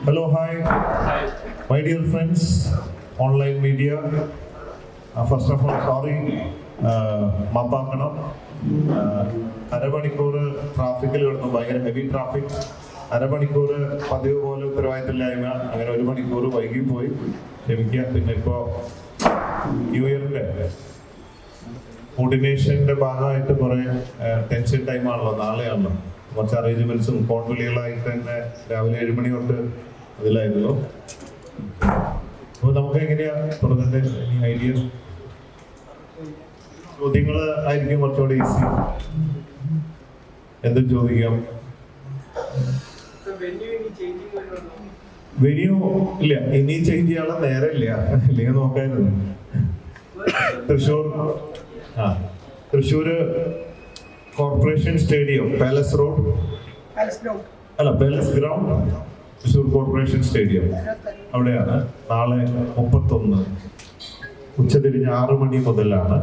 Hello, hi. My dear friends, online media. First of all, sorry, മാപ്പാക്കണം. അരമണിക്കൂർ ട്രാഫിക്കിൽ കിടന്നു, ഭയങ്കര ഹെവി ട്രാഫിക്. അരമണിക്കൂർ പതിവ് പോലെ ഉത്തരവാദിത്തമില്ലായ്മ, അങ്ങനെ 1 മണിക്കൂർ വൈകിപ്പോയി, ക്ഷമിക്കുക. പിന്നെ ഇപ്പോൾ ന്യൂ ഇയറിൻ്റെ കോർഡിനേഷൻ്റെ ഭാഗമായിട്ട് കുറേ ടെൻഷൻ ടൈമാണല്ലോ, നാളെയാണല്ലോ. കുറച്ച് അറേഞ്ച്മെന്റ്സും കോൺവിളികളായിട്ട് തന്നെ രാവിലെ 7 മണി തൊട്ട് അതിലായിരുന്നു. അപ്പോൾ നമുക്ക് എങ്ങനെയാ പ്രസന്റേഷൻ, ഐഡിയ, ചോദ്യങ്ങൾ ആയിരിക്കും കുറച്ചുകൂടി ഈസി. എന്തും ചോദിക്കാം. വെന്യൂ ഇല്ല, ഇനി ചേഞ്ച് ചെയ്യാനുള്ള നേരമില്ല, ഇല്ലെങ്കിൽ നോക്കായിരുന്നു. Thrissur corporation stadium, palace road അല്ല, palace ground, Thrissur corporation stadium, അവിടെയാണ് നാളെ 31 ഉച്ചതിരിഞ്ഞ് 6 മണി മുതലാണ്.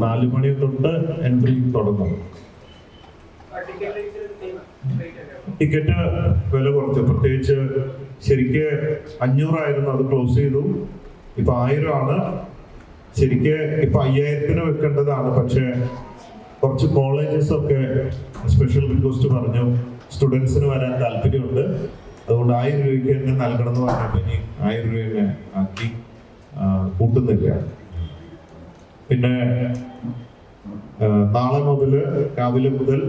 4 മണി തൊട്ട് എൻട്രി തുടങ്ങും. ടിക്കറ്റ് വില കുറച്ച്, പ്രത്യേകിച്ച് ശരിക്ക് 500 ആയിരുന്നു, അത് ക്ലോസ് ചെയ്തു. ഇപ്പൊ 1000 ആണ്. ശരിക്ക് ഇപ്പൊ 5000-ന് വെക്കേണ്ടതാണ്. പക്ഷെ കുറച്ച് കോളേജസ് ഒക്കെ സ്പെഷ്യൽ റിക്വസ്റ്റ് പറഞ്ഞു, സ്റ്റുഡൻസിന് വരാൻ താല്പര്യമുണ്ട്, അതുകൊണ്ട് 1000 രൂപയ്ക്ക് തന്നെ നൽകണം എന്ന് പറഞ്ഞപ്പോൾ ഇനി 1000 രൂപ തന്നെ ആക്കി, കൂട്ടുന്നില്ല. പിന്നെ നാളെ മുതൽ രാവിലെ മുതൽ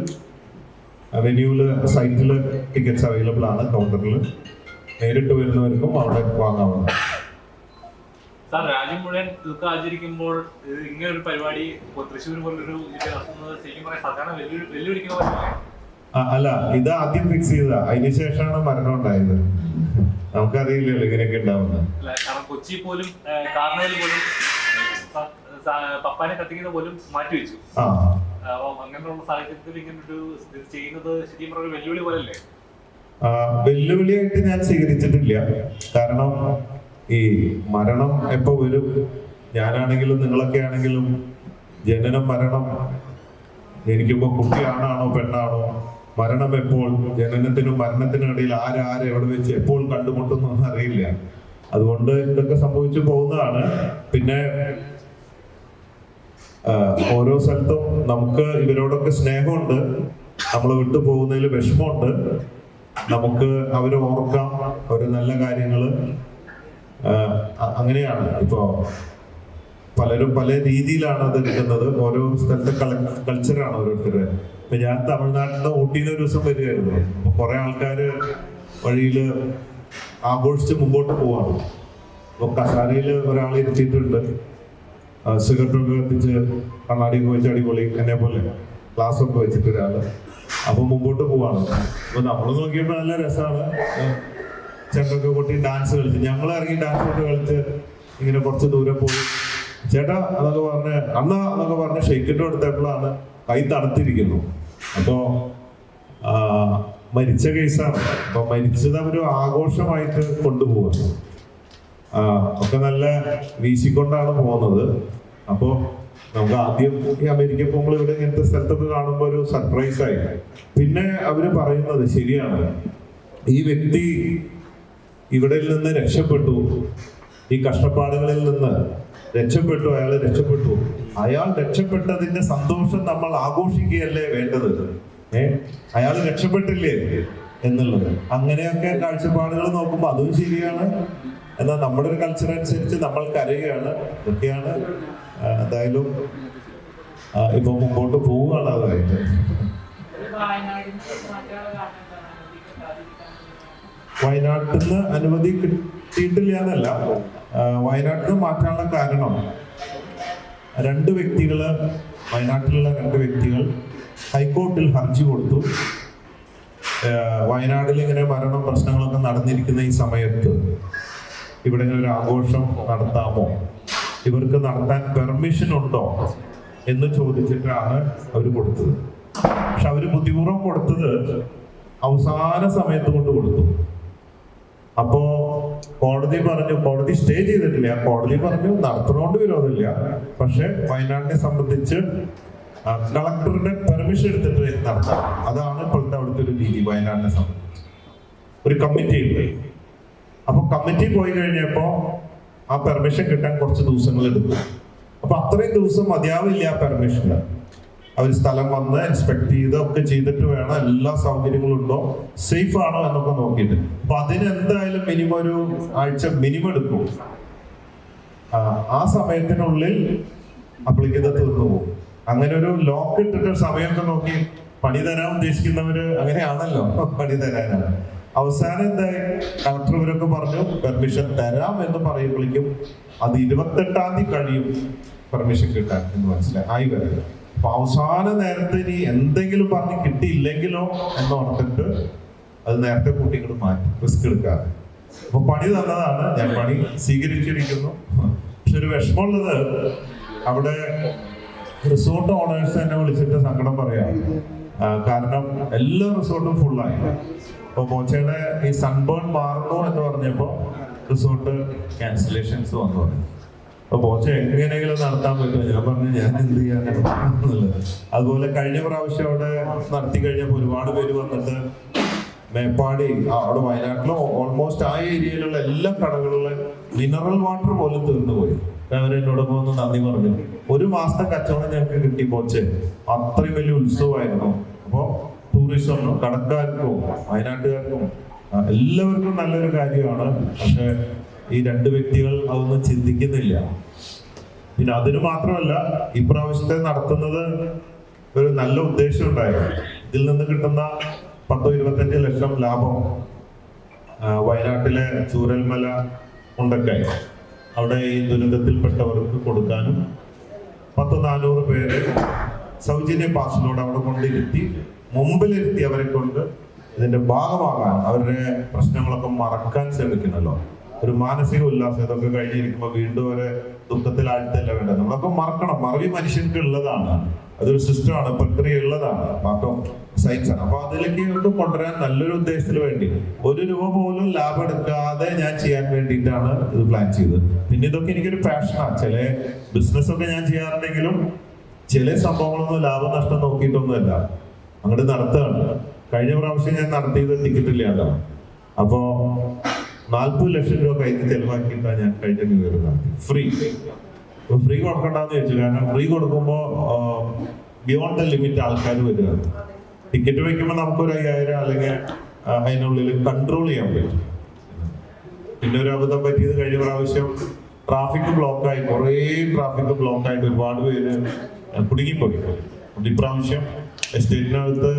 വെന്യൂല് സൈറ്റിൽ ടിക്കറ്റ്സ് അവൈലബിൾ ആണ്. കൗണ്ടറിൽ നേരിട്ട് വരുന്നവർക്കും അവിടെ വാങ്ങാവുന്നതാണ്. സാർ, രാജ്യം മുഴുവൻ ദുഃഖം ആചരിക്കുമ്പോൾ ഇങ്ങനെ ഒരു പരിപാടി തൃശ്ശൂർ പോലൊരു നടത്തുന്നത് ശരിക്കും പറയാൻ സാധാരണ വെല്ലുവിളിക്കുന്ന പോലെ അല്ല, ഇത് ആദ്യം ഫിക്സ് ചെയ്തതാ, അതിനുശേഷമാണ് മരണം ഉണ്ടായത്. നമുക്കറിയില്ലല്ലോ ഇങ്ങനെയൊക്കെ ഉണ്ടാവുന്നത്. കാരണം കൊച്ചി പോലും കാർണിവൽ പോലും പപ്പാനെ കത്തിക്കുന്നത് പോലും മാറ്റിവെച്ചു. അങ്ങനെയുള്ള സാഹചര്യത്തിൽ ഇങ്ങനൊരു ചെയ്യുന്നത് ശരിക്കും പറഞ്ഞ വെല്ലുവിളി പോലല്ലേ? വെല്ലുവിളിയായിട്ട് ഞാൻ സ്വീകരിച്ചിട്ടില്ല. കാരണം ഈ മരണം എപ്പോ വരും, ഞാനാണെങ്കിലും നിങ്ങളൊക്കെ ആണെങ്കിലും ജനനം മരണം, ജനിക്കുമ്പോ കുട്ടിയാണാണോ പെണ്ണാണോ, മരണം എപ്പോൾ, ജനനത്തിനും മരണത്തിനും ഇടയിൽ ആരെ എവിടെ വെച്ച് എപ്പോൾ കണ്ടുമുട്ടുന്നൊന്നും അറിയില്ല. അതുകൊണ്ട് ഇതൊക്കെ സംഭവിച്ചു പോകുന്നതാണ്. പിന്നെ ഓരോ സ്ഥലത്തും നമുക്ക് ഇവരോടൊക്കെ സ്നേഹമുണ്ട്, നമ്മൾ വിട്ടു പോകുന്നതിൽ വിഷമമുണ്ട്. നമുക്ക് അവരെ ഓർക്കാം, അവര് നല്ല കാര്യങ്ങള്, അങ്ങനെയാണ്. ഇപ്പോ പലരും പല രീതിയിലാണ് അത് എടുക്കുന്നത്. ഓരോ സ്ഥലത്തെ കൾച്ചറാണ് ഓരോരുത്തരുടെ. ഇപ്പൊ ഞാൻ തമിഴ്നാട്ടിൽ നിന്ന് ഊട്ടിയിൽ ഒരു ദിവസം വരികയായിരുന്നു. അപ്പൊ കുറെ ആൾക്കാര് വഴിയില് ആഘോഷിച്ച് മുമ്പോട്ട് പോവാണ്. അപ്പൊ കസാരയില് ഒരാൾ ഇരുത്തിയിട്ടുണ്ട്, സിഗരറ്റൊക്കെ കത്തിച്ച് കണ്ണാടിയൊക്കെ വെച്ച് അടിപൊളി, എന്നെ പോലെ ഗ്ലാസ്സൊക്കെ വെച്ചിട്ട് ഒരാള്. അപ്പൊ മുമ്പോട്ട് പോവാണ്. അപ്പൊ നമ്മള് നോക്കിയപ്പോ നല്ല രസമാണ്. ചെണ്ടൊക്കെ കൊട്ടി ഡാൻസ് കളിച്ച്, ഞങ്ങൾ ഇറങ്ങി ഡാൻസ് ഒക്കെ കളിച്ച് ഇങ്ങനെ കുറച്ച് ദൂരെ പോയി, ചേട്ടാ എന്നൊക്കെ പറഞ്ഞ് അണ്ണ എന്നൊക്കെ പറഞ്ഞ് ഷെയ്ക്കിൻ്റെ എടുത്തപ്പോഴാണ് കൈ തണുത്തിരിക്കുന്നു. അപ്പോ മരിച്ച കേസാണ്. അപ്പൊ മരിച്ചത് അവര് ആഘോഷമായിട്ട് കൊണ്ടുപോകുന്നു. ഒക്കെ നല്ല വീശിക്കൊണ്ടാണ് പോകുന്നത്. അപ്പോ നമുക്ക് ആദ്യം ഈ അമേരിക്ക പോകുമ്പോൾ ഇവിടെ ഇങ്ങനത്തെ സ്ഥലത്തൊക്കെ കാണുമ്പോൾ ഒരു സർപ്രൈസായി. പിന്നെ അവര് പറയുന്നത് ശരിയാണ്, ഈ വ്യക്തി ഇവിടെ നിന്ന് രക്ഷപ്പെട്ടു, ഈ കഷ്ടപ്പാടുകളിൽ നിന്ന് രക്ഷപ്പെട്ടു, അയാൾ രക്ഷപ്പെട്ടു. അയാൾ രക്ഷപ്പെട്ടതിന്റെ സന്തോഷം നമ്മൾ ആഘോഷിക്കുകയല്ലേ വേണ്ടത്. അയാൾ രക്ഷപ്പെട്ടില്ലേ എന്നുള്ളത്. അങ്ങനെയൊക്കെ കാഴ്ചപ്പാടുകൾ നോക്കുമ്പോൾ അതും ശരിയാണ്. എന്നാൽ നമ്മുടെ ഒരു കൾച്ചർ അനുസരിച്ച് നമ്മൾ കരയുകയാണ്. ഇതൊക്കെയാണ്. എന്തായാലും ഇപ്പൊ മുമ്പോട്ട് പോവുകയാണ്. അതായിട്ട് വയനാട്ടിൽ നിന്ന് അനുമതി കിട്ടിയിട്ടില്ല എന്നല്ല, വയനാട്ടിൽ നിന്ന് മാറ്റാനുള്ള കാരണം 2 വ്യക്തികള്, വയനാട്ടിലുള്ള 2 വ്യക്തികൾ ഹൈക്കോർട്ടിൽ ഹർജി കൊടുത്തു. വയനാട്ടിൽ ഇങ്ങനെ മരണം പ്രശ്നങ്ങളൊക്കെ നടന്നിരിക്കുന്ന ഈ സമയത്ത് ഇവിടെ ഒരു ആഘോഷം നടത്താമോ, ഇവർക്ക് നടത്താൻ പെർമിഷൻ ഉണ്ടോ എന്ന് ചോദിച്ചിട്ടാണ് അവർ കൊടുത്തത്. പക്ഷെ അവര് ബുദ്ധിപൂർവ്വം കൊടുത്തത് അവസാന സമയത്ത് കൊണ്ട് കൊടുത്തു. അപ്പോ കോടതി പറഞ്ഞു, കോടതി സ്റ്റേ ചെയ്തിട്ടില്ല, കോടതി പറഞ്ഞു നടത്തുന്നതുകൊണ്ട് വിരോധമില്ല, പക്ഷെ വയനാടിനെ സംബന്ധിച്ച് കളക്ടറുടെ പെർമിഷൻ എടുത്തിട്ട് നടത്താം. അതാണ് ഇപ്പോഴത്തെ അവിടുത്തെ ഒരു രീതി വയനാടിനെ സംബന്ധിച്ച്. ഒരു കമ്മിറ്റി ഉണ്ട്. അപ്പൊ കമ്മിറ്റി പോയി കഴിഞ്ഞപ്പോ ആ പെർമിഷൻ കിട്ടാൻ കുറച്ച് ദിവസങ്ങൾ എടുക്കും. അപ്പൊ അത്രയും ദിവസം മതിയാവില്ല ആ പെർമിഷന്. അവർ സ്ഥലം വന്ന് ഇൻസ്പെക്ട് ചെയ്ത് ഒക്കെ ചെയ്തിട്ട് വേണം എല്ലാ സൗകര്യങ്ങളും ഉണ്ടോ, സേഫ് ആണോ എന്നൊക്കെ നോക്കിയിട്ട്. അപ്പൊ അതിന് എന്തായാലും മിനിമം ഒരു ആഴ്ച മിനിമം എടുക്കും. ആ സമയത്തിനുള്ളിൽ അപ്ലിക്കത് തീർന്നു പോകും. അങ്ങനെ ഒരു ലോക്ക് ഇട്ടിട്ട് സമയമൊക്കെ നോക്കി പണി തരാൻ ഉദ്ദേശിക്കുന്നവര് അങ്ങനെയാണല്ലോ, പണി തരാനാണ്. അവസാനം എന്തായി, കളക്ടർ ഇവരൊക്കെ പറഞ്ഞു പെർമിഷൻ തരാം എന്ന് പറയുമ്പോഴേക്കും അത് 28-ാം തീയതി കഴിയും പെർമിഷൻ കിട്ടാൻ എന്ന് മനസ്സിലായി വരിക. അപ്പൊ അവസാന നേരത്തെ ഇനി എന്തെങ്കിലും പറഞ്ഞ് കിട്ടിയില്ലെങ്കിലോ എന്ന് ഓർത്തിട്ട് അത് നേരത്തെ കുട്ടികൾ മാറ്റി റിസ്ക് എടുക്കാതെ. അപ്പൊ പണി തന്നതാണ്, ഞാൻ പണി സ്വീകരിച്ചിരിക്കുന്നു. പക്ഷെ ഒരു വിഷമമുള്ളത്, അവിടെ റിസോർട്ട് ഓണേഴ്സ് എന്നെ വിളിച്ചിട്ട് സങ്കടം പറയാം. കാരണം എല്ലാ റിസോർട്ടും ഫുള്ളായി. അപ്പൊ ബോച്ചയുടെ ഈ സൺബേൺ മാറുന്നു എന്ന് പറഞ്ഞപ്പോ റിസോർട്ട് ക്യാൻസലേഷൻസ് വന്നു പറഞ്ഞു. അപ്പൊ ബോച്ച എങ്ങനെയെങ്കിലും നടത്താൻ പറ്റുമോ? ഞാൻ പറഞ്ഞു ഞാൻ എന്ത് ചെയ്യാനുള്ളത്. അതുപോലെ കഴിഞ്ഞ പ്രാവശ്യം അവിടെ നടത്തി കഴിഞ്ഞപ്പോൾ ഒരുപാട് പേര് വന്നിട്ട് മേപ്പാടി അവിടെ വയനാട്ടിലും ഓൾമോസ്റ്റ് ആ ഏരിയയിലുള്ള എല്ലാ കടകളിലെ മിനറൽ വാട്ടർ പോലും തീർന്നു പോയി. അവരെന്നോടൊപ്പം ഒന്ന് നന്ദി പറഞ്ഞു. 1 മാസത്തെ കച്ചവടം ഞങ്ങൾക്ക് കിട്ടി ബോച്ചെ. അത്രയും വലിയ ഉത്സവമായിരുന്നു. അപ്പോൾ ടൂറിസത്തിനും കടക്കാർക്കും വയനാട്ടുകാർക്കും എല്ലാവർക്കും നല്ലൊരു കാര്യമാണ്. പക്ഷെ ഈ 2 വ്യക്തികൾ അതൊന്നും ചിന്തിക്കുന്നില്ല. പിന്നെ അതിന് മാത്രമല്ല, ഇപ്രാവശ്യത്തെ നടത്തുന്നത് ഒരു നല്ല ഉദ്ദേശം ഉണ്ടായിരുന്നു. ഇതിൽ നിന്ന് കിട്ടുന്ന 10-25 ലക്ഷം ലാഭം വയനാട്ടിലെ ചൂരൽമല ഉണ്ടക്കായി അവിടെ ഈ ദുരന്തത്തിൽപ്പെട്ടവർക്ക് കൊടുക്കാനും 100-400 പേര് സൗജന്യ പാസിലൂടെ അവിടെ കൊണ്ടിരുത്തി, മുമ്പിലിരുത്തി അവരെ കൊണ്ട് ഇതിന്റെ ഭാഗമാകാൻ, അവരുടെ പ്രശ്നങ്ങളൊക്കെ മറക്കാൻ ശ്രമിക്കണല്ലോ. ഒരു മാനസിക ഉല്ലാസം. ഇതൊക്കെ കഴിഞ്ഞിരിക്കുമ്പോൾ വീണ്ടും അവരെ ദുഃഖത്തിൽ ആഴ്ത്തല്ല വേണ്ടത്. നമ്മളൊക്കെ മറക്കണം. മറവി മനുഷ്യർക്ക് ഉള്ളതാണ്. അതൊരു സിസ്റ്റമാണ്, പ്രക്രിയ ഉള്ളതാണ്, പാർട്ട് ഓഫ് സയൻസ് ആണ്. അപ്പൊ അതിലേക്ക് കൊണ്ടുവരാൻ നല്ലൊരു ഉദ്ദേശത്തിന് വേണ്ടി 1 രൂപ പോലും ലാഭം എടുക്കാതെ ഞാൻ ചെയ്യാൻ വേണ്ടിയിട്ടാണ് ഇത് പ്ലാൻ ചെയ്തത്. പിന്നെ ഇതൊക്കെ എനിക്കൊരു പാഷനാണ്. ചില ബിസിനസ് ഒക്കെ ഞാൻ ചെയ്യാറുണ്ടെങ്കിലും ചില സംഭവങ്ങളൊന്നും ലാഭനഷ്ടം നോക്കിയിട്ടൊന്നുമല്ല, അങ്ങോട്ട് നടത്തുകയാണ്. കഴിഞ്ഞ പ്രാവശ്യം ഞാൻ നടത്തിയത് ടിക്കറ്റ് ഇല്ലാണ്ടാണ്. അപ്പോ 40 ലക്ഷം രൂപ കയ്യിൽ ചെലവാക്കിയിട്ടാണ് ഞാൻ കഴിഞ്ഞ ന്യൂ ഇയർ നടത്തി. ഫ്രീ കൊടുക്കണ്ടെന്ന് ചോദിച്ചു. കാരണം ഫ്രീ കൊടുക്കുമ്പോ ബിയോണ്ട് ദ ലിമിറ്റ് ആൾക്കാർ വരിക. ടിക്കറ്റ് വയ്ക്കുമ്പോൾ നമുക്കൊരു 5000 അല്ലെങ്കിൽ അതിനുള്ളിൽ കൺട്രോൾ ചെയ്യാൻ പറ്റും. പിന്നെ ഒരു അബദ്ധം പറ്റിയത്, കഴിഞ്ഞ പ്രാവശ്യം ട്രാഫിക് ബ്ലോക്കായി, കുറേ ട്രാഫിക് ബ്ലോക്കായിട്ട് ഒരുപാട് പേര് കുടുങ്ങിപ്പോയി. ഇപ്രാവശ്യം എസ്റ്റേറ്റിനകത്ത്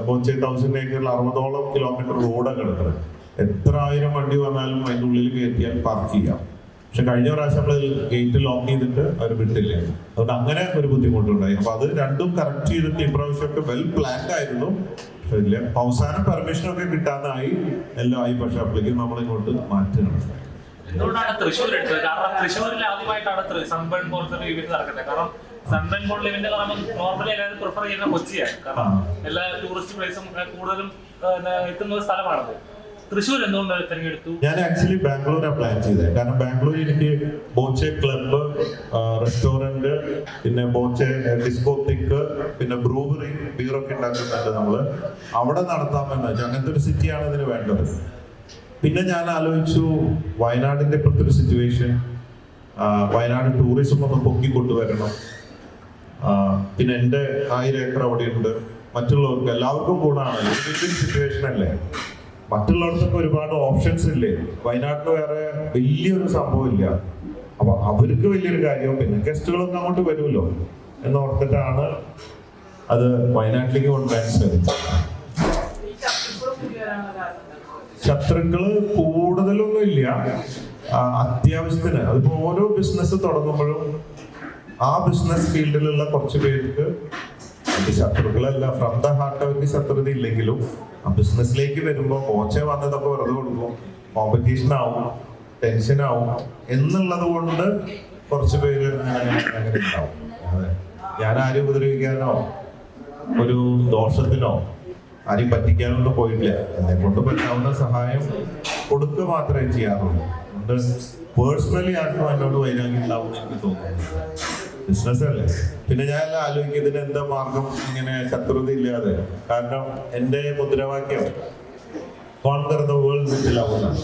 ബോച്ചെ 1000 ഏക്കറിൽ 60ഓളം കിലോമീറ്റർ റോഡാണ് കിടക്കുന്നത്. എത്ര 1000 വണ്ടി വന്നാലും അതിൻ്റെ ഉള്ളിൽ കയറ്റിയാൽ പാർക്ക് ചെയ്യാം. പക്ഷെ കഴിഞ്ഞ പ്രാവശ്യം നമ്മൾ ഗേറ്റ് ലോക്ക് ചെയ്തിട്ട് അവർ വിട്ടില്ല. അതുകൊണ്ട് അങ്ങനെ ഒരു ബുദ്ധിമുട്ടുണ്ടായി. അപ്പൊ അത് രണ്ടും കറക്റ്റ് ചെയ്തിട്ട് ഇപ്രാവശ്യമൊക്കെ വെൽ പ്ലാൻഡ് ആയിരുന്നു. പക്ഷെ ഇല്ല, അവസാനം പെർമിഷനൊക്കെ കിട്ടാനായി, എല്ലാം ആയി. പക്ഷെ അപ്പോഴേക്കും നമ്മൾ ഇങ്ങോട്ട് മാറ്റുകയാണ്. എന്തുകൊണ്ടാണ് തൃശ്ശൂർ എടുത്തത്? കാരണം തൃശ്ശൂരിൽ ആദ്യമായിട്ടാണ് സൺബേൺ പോലത്തെ ഇവന്റ് നടക്കുന്നത്. കാരണം സൺബേൺ പോലുള്ള ഇവന്റ് നോർമലി എല്ലാവരും പ്രിഫർ ചെയ്യുന്ന കൊച്ചിയാണ്. കാരണം എല്ലാ ടൂറിസ്റ്റ് പ്ലേസും കൂടുതലും എത്തുന്ന ഒരു സ്ഥലമാണത്. തൃശ്ശൂർ എന്തുകൊണ്ട് തിരഞ്ഞെടുത്തു? ഞാൻ ആക്ച്വലി ബാംഗ്ലൂരാണ് പ്ലാൻ ചെയ്തത്. കാരണം ബാംഗ്ലൂർ എനിക്ക് ബോച്ചെ ക്ലബ്ബ്, റെസ്റ്റോറന്റ്, പിന്നെ ബോച്ചെ ഡിസ്കോത്തിക്ക്, പിന്നെ ബ്രൂവറി, ബീറൊക്കെ ഉണ്ടാക്കുന്നുണ്ട് നമ്മള്. അവിടെ നടത്താമെന്ന് വെച്ചാൽ അങ്ങനത്തെ ഒരു സിറ്റിയാണ് ഇതിന് വേണ്ടത്. പിന്നെ ഞാൻ ആലോചിച്ചു, വയനാടിന്റെ ഇപ്പോഴത്തെ ഒരു സിറ്റുവേഷൻ, വയനാട് ടൂറിസം ഒന്ന് പൊക്കിക്കൊണ്ടുവരണം. പിന്നെ എൻ്റെ 1000 ഏക്കർ അവിടെ ഉണ്ട്. മറ്റുള്ളവർക്ക് എല്ലാവർക്കും കൂടാണ്. ഒരു സിറ്റുവേഷൻ അല്ലേ. മറ്റുള്ളവർക്കൊക്കെ ഒരുപാട് ഓപ്ഷൻസ് ഇല്ലേ. വയനാട്ടിൽ വേറെ വലിയൊരു സംഭവം ഇല്ല. അപ്പൊ അവർക്ക് വലിയൊരു കാര്യവും പിന്നെ ഗസ്റ്റുകളൊന്നും അങ്ങോട്ട് വരുമല്ലോ എന്നോർത്തിട്ടാണ് അത് വയനാട്ടിലേക്ക് കൊണ്ടുവരാൻ ശ്രമിച്ചത്. ശത്രുക്കള് കൂടുതലൊന്നും ഇല്ല, അത്യാവശ്യത്തിന്. അതിപ്പോ ഓരോ ബിസിനസ് തുടങ്ങുമ്പോഴും ആ ബിസിനസ് ഫീൽഡിലുള്ള കുറച്ച് പേർക്ക് ശത്രുക്കളല്ല, ഫ്രം ദ ഹാർട്ട് അവർക്ക് ശത്രുത ഇല്ലെങ്കിലും ആ ബിസിനസ്സിലേക്ക് വരുമ്പോൾ ബോച്ചെ വന്നതൊക്കെ വെറുതെ കൊടുക്കും, കോമ്പറ്റീഷൻ ആവും, ടെൻഷൻ ആവും എന്നുള്ളത് കൊണ്ട് കുറച്ച് പേര് അങ്ങനെ ഉണ്ടാവും. ഞാൻ ആരും ഉപദ്രവിക്കാനോ ഒരു ദോഷത്തിനോ ആരും പറ്റിക്കാനൊന്നും പോയിട്ടില്ല. എന്നെ കൊണ്ട് പറ്റാവുന്ന സഹായം കൊടുക്കുക മാത്രമേ ചെയ്യാറുള്ളൂ. അതുകൊണ്ട് പേഴ്സണലി ആർക്കും എന്നോട് വൈരാഗ്യം ഉണ്ടാവും എനിക്ക് തോന്നുന്നു. ബിസിനസ് അല്ലേ. പിന്നെ ഞാൻ എല്ലാം ആലോചിക്കും, ഇതിന് എന്താ മാർഗം ഇങ്ങനെ ശത്രുത ഇല്ലാതെ. കാരണം എൻ്റെ മുദ്രാവാക്യം conquer the world with love എന്നാണ്.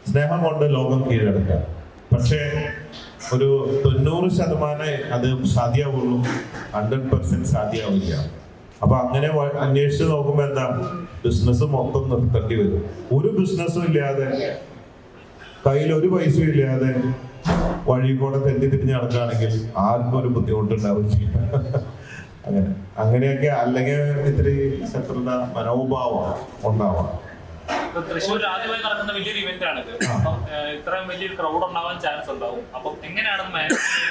സ്നേഹം കൊണ്ട് ലോകം കീഴടക്കുക. പക്ഷേ ഒരു 90% അത് സാധ്യമാവുള്ളൂ, 100% സാധ്യമാവില്ല. അപ്പൊ അങ്ങനെ അന്വേഷിച്ച് നോക്കുമ്പോ എന്താ, ബിസിനസ് മൊത്തം നിർത്തേണ്ടി വരും. ഒരു ബിസിനസ്സും ഇല്ലാതെ, കയ്യിൽ ഒരു പൈസയും ഇല്ലാതെ വഴി കൂടെ തെറ്റിത്തിരിഞ്ഞ് നടക്കുകയാണെങ്കിൽ ആർക്കും ഒരു ബുദ്ധിമുട്ടുണ്ടാവില്ല. അങ്ങനെയൊക്കെ അല്ലെങ്കിൽ ഇത്തിരി ശത്രുത മനോഭാവം ഉണ്ടാവാം. തൃശ്ശൂർ ആദ്യമായി നടക്കുന്ന വലിയൊരു ഇവന്റ് ആണ് ഇത്. അപ്പം ഇത്രയും വലിയൊരു ക്രൗഡ് ഉണ്ടാവാൻ ചാൻസ് ഉണ്ടാവും. അപ്പം എങ്ങനെയാണ്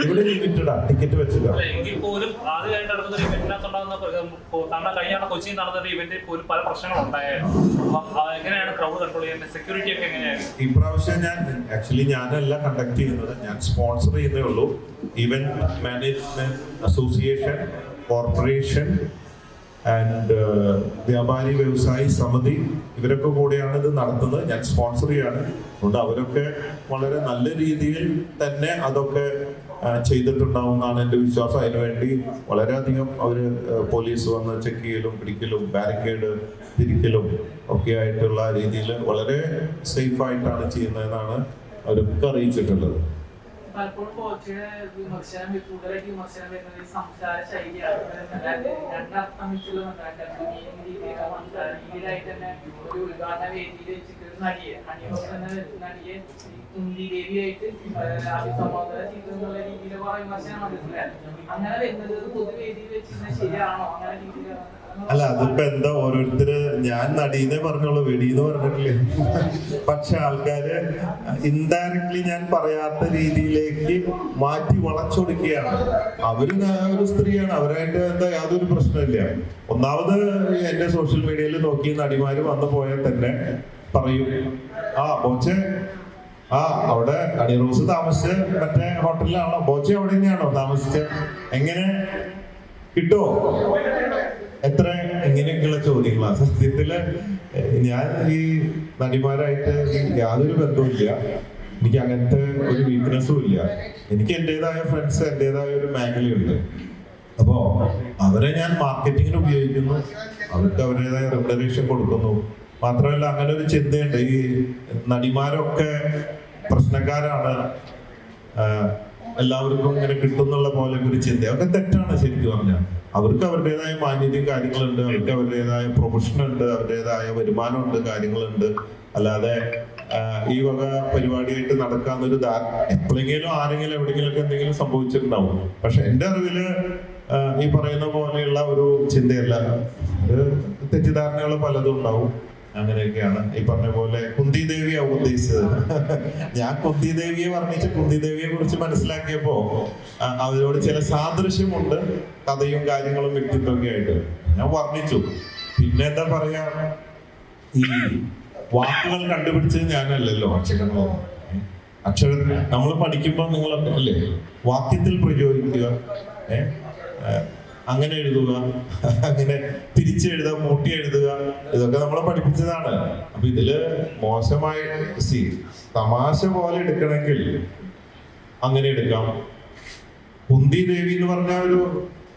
ഇവിടെ ലിമിറ്റഡാ, ടിക്കറ്റ് വെച്ചില്ല. എങ്കിൽ പോലും ആദ്യമായിട്ട് നടക്കുന്ന ഒരു ഇവന്റിനകത്തുണ്ടാകുന്ന, കാരണം കഴിഞ്ഞ കൊച്ചിയിൽ നടന്ന ഒരു ഇവന്റിൽ പോലും പല പ്രശ്നങ്ങളും ഉണ്ടായിരുന്നു. അപ്പം എങ്ങനെയാണ് ക്രൗഡ് കൺട്രോൾ ചെയ്യുന്നത്? സെക്യൂരിറ്റി ഒക്കെ എങ്ങനെയായിരുന്നു? ഇപ്രാവശ്യം ഞാനല്ല കണ്ടക്ട് ചെയ്യുന്നത്, ഞാൻ സ്പോൺസർ ചെയ്യുന്നേ ഉള്ളൂ. Event management association, corporation and വ്യാപാരി വ്യവസായി സമിതി, ഇവരൊക്കെ കൂടെയാണ് ഇത് നടത്തുന്നത്. ഞാൻ സ്പോൺസർ ചെയ്യാണ്. അതുകൊണ്ട് അവരൊക്കെ വളരെ നല്ല രീതിയിൽ തന്നെ അതൊക്കെ ചെയ്തിട്ടുണ്ടാവും എന്നാണ് എൻ്റെ വിശ്വാസം. അതിനുവേണ്ടി വളരെയധികം അവർ പോലീസ് വന്ന് ചെക്ക് ചെയ്യലും പിടിക്കലും ബാരിക്കേഡ് തിരിക്കലും ഒക്കെ ആയിട്ടുള്ള രീതിയിൽ വളരെ സേഫായിട്ടാണ് ചെയ്യുന്നതെന്നാണ് അവരൊക്കെ അറിയിച്ചിട്ടുള്ളത്. പലപ്പോഴും കോച്ചിയുടെ വിമർശനം കൂടുതലായിട്ട് വിമർശനം വരുന്നത് സംസാര ശൈലിയാണ്. രണ്ടർത്ഥം വെച്ചുള്ള രീതിയിലുള്ള സംസാര രീതിയിലായിട്ട് തന്നെ ഒരു ഉദ്ഘാടന വേദിയിൽ വെച്ചിട്ട് ഒരു നടിയെ നടിയെ കുന്തി ദേവിയായിട്ട് അഭിസംബോധന ചെയ്തെന്നുള്ള രീതിയിൽ കുറെ വിമർശനം വന്നിട്ടുണ്ടായിരുന്നു. അങ്ങനെ വരുന്നത് പൊതുവേദിയിൽ വെച്ചിരുന്ന ശരിയാണോ? അങ്ങനെ രീതിയിൽ അല്ല, അതിപ്പോ എന്താ, ഓരോരുത്തര് ഞാൻ നടീന്നേ പറഞ്ഞോളൂ, വെടിന്ന് പറഞ്ഞിട്ടില്ലേ. പക്ഷെ ആൾക്കാര് ഇൻഡയറക്ട്ലി ഞാൻ പറയാത്ത രീതിയിലേക്ക് മാറ്റി വളച്ചൊടുക്കുകയാണ്. അവര് ഒരു സ്ത്രീയാണ്, അവരായിട്ട് എന്താ യാതൊരു പ്രശ്നമില്ല. ഒന്നാമത് എന്റെ സോഷ്യൽ മീഡിയയിൽ നോക്കി നടിമാര് വന്നു പോയാൽ തന്നെ പറയും, ബോച്ചെ അവിടെ അണി റോസ് താമസിച്ച് മറ്റേ ഹോട്ടലിലാണോ, ബോച്ചെ അവിടെ തന്നെയാണോ താമസിച്ചത്, എങ്ങനെ കിട്ടുമോ, എത്ര, എങ്ങനെയൊക്കെയുള്ള ചോദ്യങ്ങളാണ്. സത്യത്തില് ഞാൻ ഈ നടിമാരായിട്ട് യാതൊരു ബന്ധവുമില്ല. എനിക്ക് അങ്ങനത്തെ ഒരു വീക്ക്നെസ്സും ഇല്ല. എനിക്ക് എന്റേതായ ഫ്രണ്ട്സ്, എന്റേതായ ഒരു മേഖലയുണ്ട്. അപ്പോ അവരെ ഞാൻ മാർക്കറ്റിങ്ങിന് ഉപയോഗിക്കുന്നു, അവർക്ക് അവരുടേതായ റെമുനറേഷൻ കൊടുക്കുന്നു. മാത്രമല്ല, അങ്ങനെ ഒരു ചിന്തയുണ്ട്, ഈ നടിമാരൊക്കെ പ്രശ്നക്കാരാണ്, എല്ലാവർക്കും ഇങ്ങനെ കിട്ടുന്നുള്ള പോലെ ഒരു ചിന്ത, അതൊക്കെ തെറ്റാണ്. ശരിക്കും പറഞ്ഞാൽ അവർക്ക് അവരുടേതായ മാന്യതയും കാര്യങ്ങളുണ്ട്, അവർക്ക് അവരുടേതായ പ്രൊഫഷൻ ഉണ്ട്, അവരുടേതായ വരുമാനമുണ്ട്, കാര്യങ്ങളുണ്ട്. അല്ലാതെ ഈ വക പരിപാടിയായിട്ട് നടക്കാന്നൊരു എപ്പോഴെങ്കിലും ആരെങ്കിലും എവിടെയെങ്കിലും എന്തെങ്കിലും സംഭവിച്ചിട്ടുണ്ടാവും. പക്ഷെ എൻ്റെ അറിവില് ഈ പറയുന്ന പോലെയുള്ള ഒരു ചിന്തയല്ല, ഒരു തെറ്റിദ്ധാരണകൾ പലതും ഉണ്ടാവും. അങ്ങനെയൊക്കെയാണ്. ഈ പറഞ്ഞ പോലെ കുന്തി ദേവിയാവും ഉദ്ദേശിച്ചത്. ഞാൻ കുന്തി ദേവിയെ വർണ്ണിച്ച് കുന്തി ദേവിയെ കുറിച്ച് മനസ്സിലാക്കിയപ്പോ അവരോട് ചില സാദൃശ്യമുണ്ട്, കഥയും കാര്യങ്ങളും വ്യക്തിത്വമൊക്കെ ആയിട്ട് ഞാൻ വർണ്ണിച്ചു. പിന്നെ എന്താ പറയാ, ഈ വാക്കുകൾ കണ്ടുപിടിച്ചത് ഞാനല്ലല്ലോ. അക്ഷരം നമ്മൾ പഠിക്കുമ്പോൾ നിങ്ങൾ അല്ലേ വാക്യത്തിൽ പ്രയോഗിക്കുക, അങ്ങനെ എഴുതുക, അങ്ങനെ തിരിച്ചെഴുതുക, കൂട്ടി എഴുതുക, ഇതൊക്കെ നമ്മളെ പഠിപ്പിച്ചതാണ്. അപ്പൊ ഇതില് മോശമായ തമാശ പോലെ എടുക്കണമെങ്കിൽ അങ്ങനെ എടുക്കാം. കുന്തി ദേവി എന്ന് പറഞ്ഞ ഒരു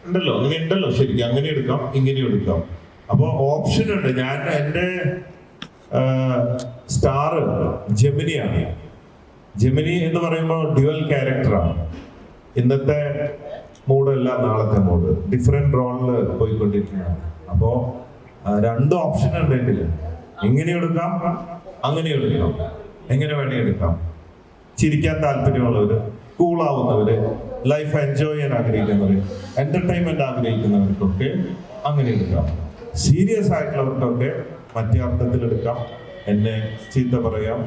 ഉണ്ടല്ലോ, അങ്ങനെ ഉണ്ടല്ലോ, ശരിക്കും അങ്ങനെ എടുക്കാം, ഇങ്ങനെ എടുക്കാം. അപ്പൊ ഓപ്ഷൻ ഉണ്ട്. ഞാൻ എൻ്റെ സ്റ്റാർ ജെമിനിയാണ്. ജെമിനി എന്ന് പറയുമ്പോൾ ഡ്യുവൽ ക്യാരക്ടറാണ്. ഇന്നത്തെ മൂഡല്ല നാളത്തെ മൂഡ്, ഡിഫറെന്റ് റോളില് പോയിക്കൊണ്ടിരിക്കുകയാണ്. അപ്പോ രണ്ട് ഓപ്ഷൻ ഉണ്ട് ഇതില്. ഇങ്ങനെ എടുക്കാം, അങ്ങനെ എടുക്കാം, എങ്ങനെ വേണേ എടുക്കാം. ചിരിക്കാൻ താല്പര്യമുള്ളവര്, കൂളാവുന്നവര്, ലൈഫ് എൻജോയ് ചെയ്യാൻ ആഗ്രഹിക്കുന്നവര്, എന്റർടൈൻമെന്റ് ആഗ്രഹിക്കുന്നവർക്കൊക്കെ അങ്ങനെ എടുക്കാം. സീരിയസ് ആയിട്ടുള്ളവർക്കൊക്കെ മറ്റേ അർത്ഥത്തിൽ എടുക്കാം. എന്നെ ചീത്ത പറയാം,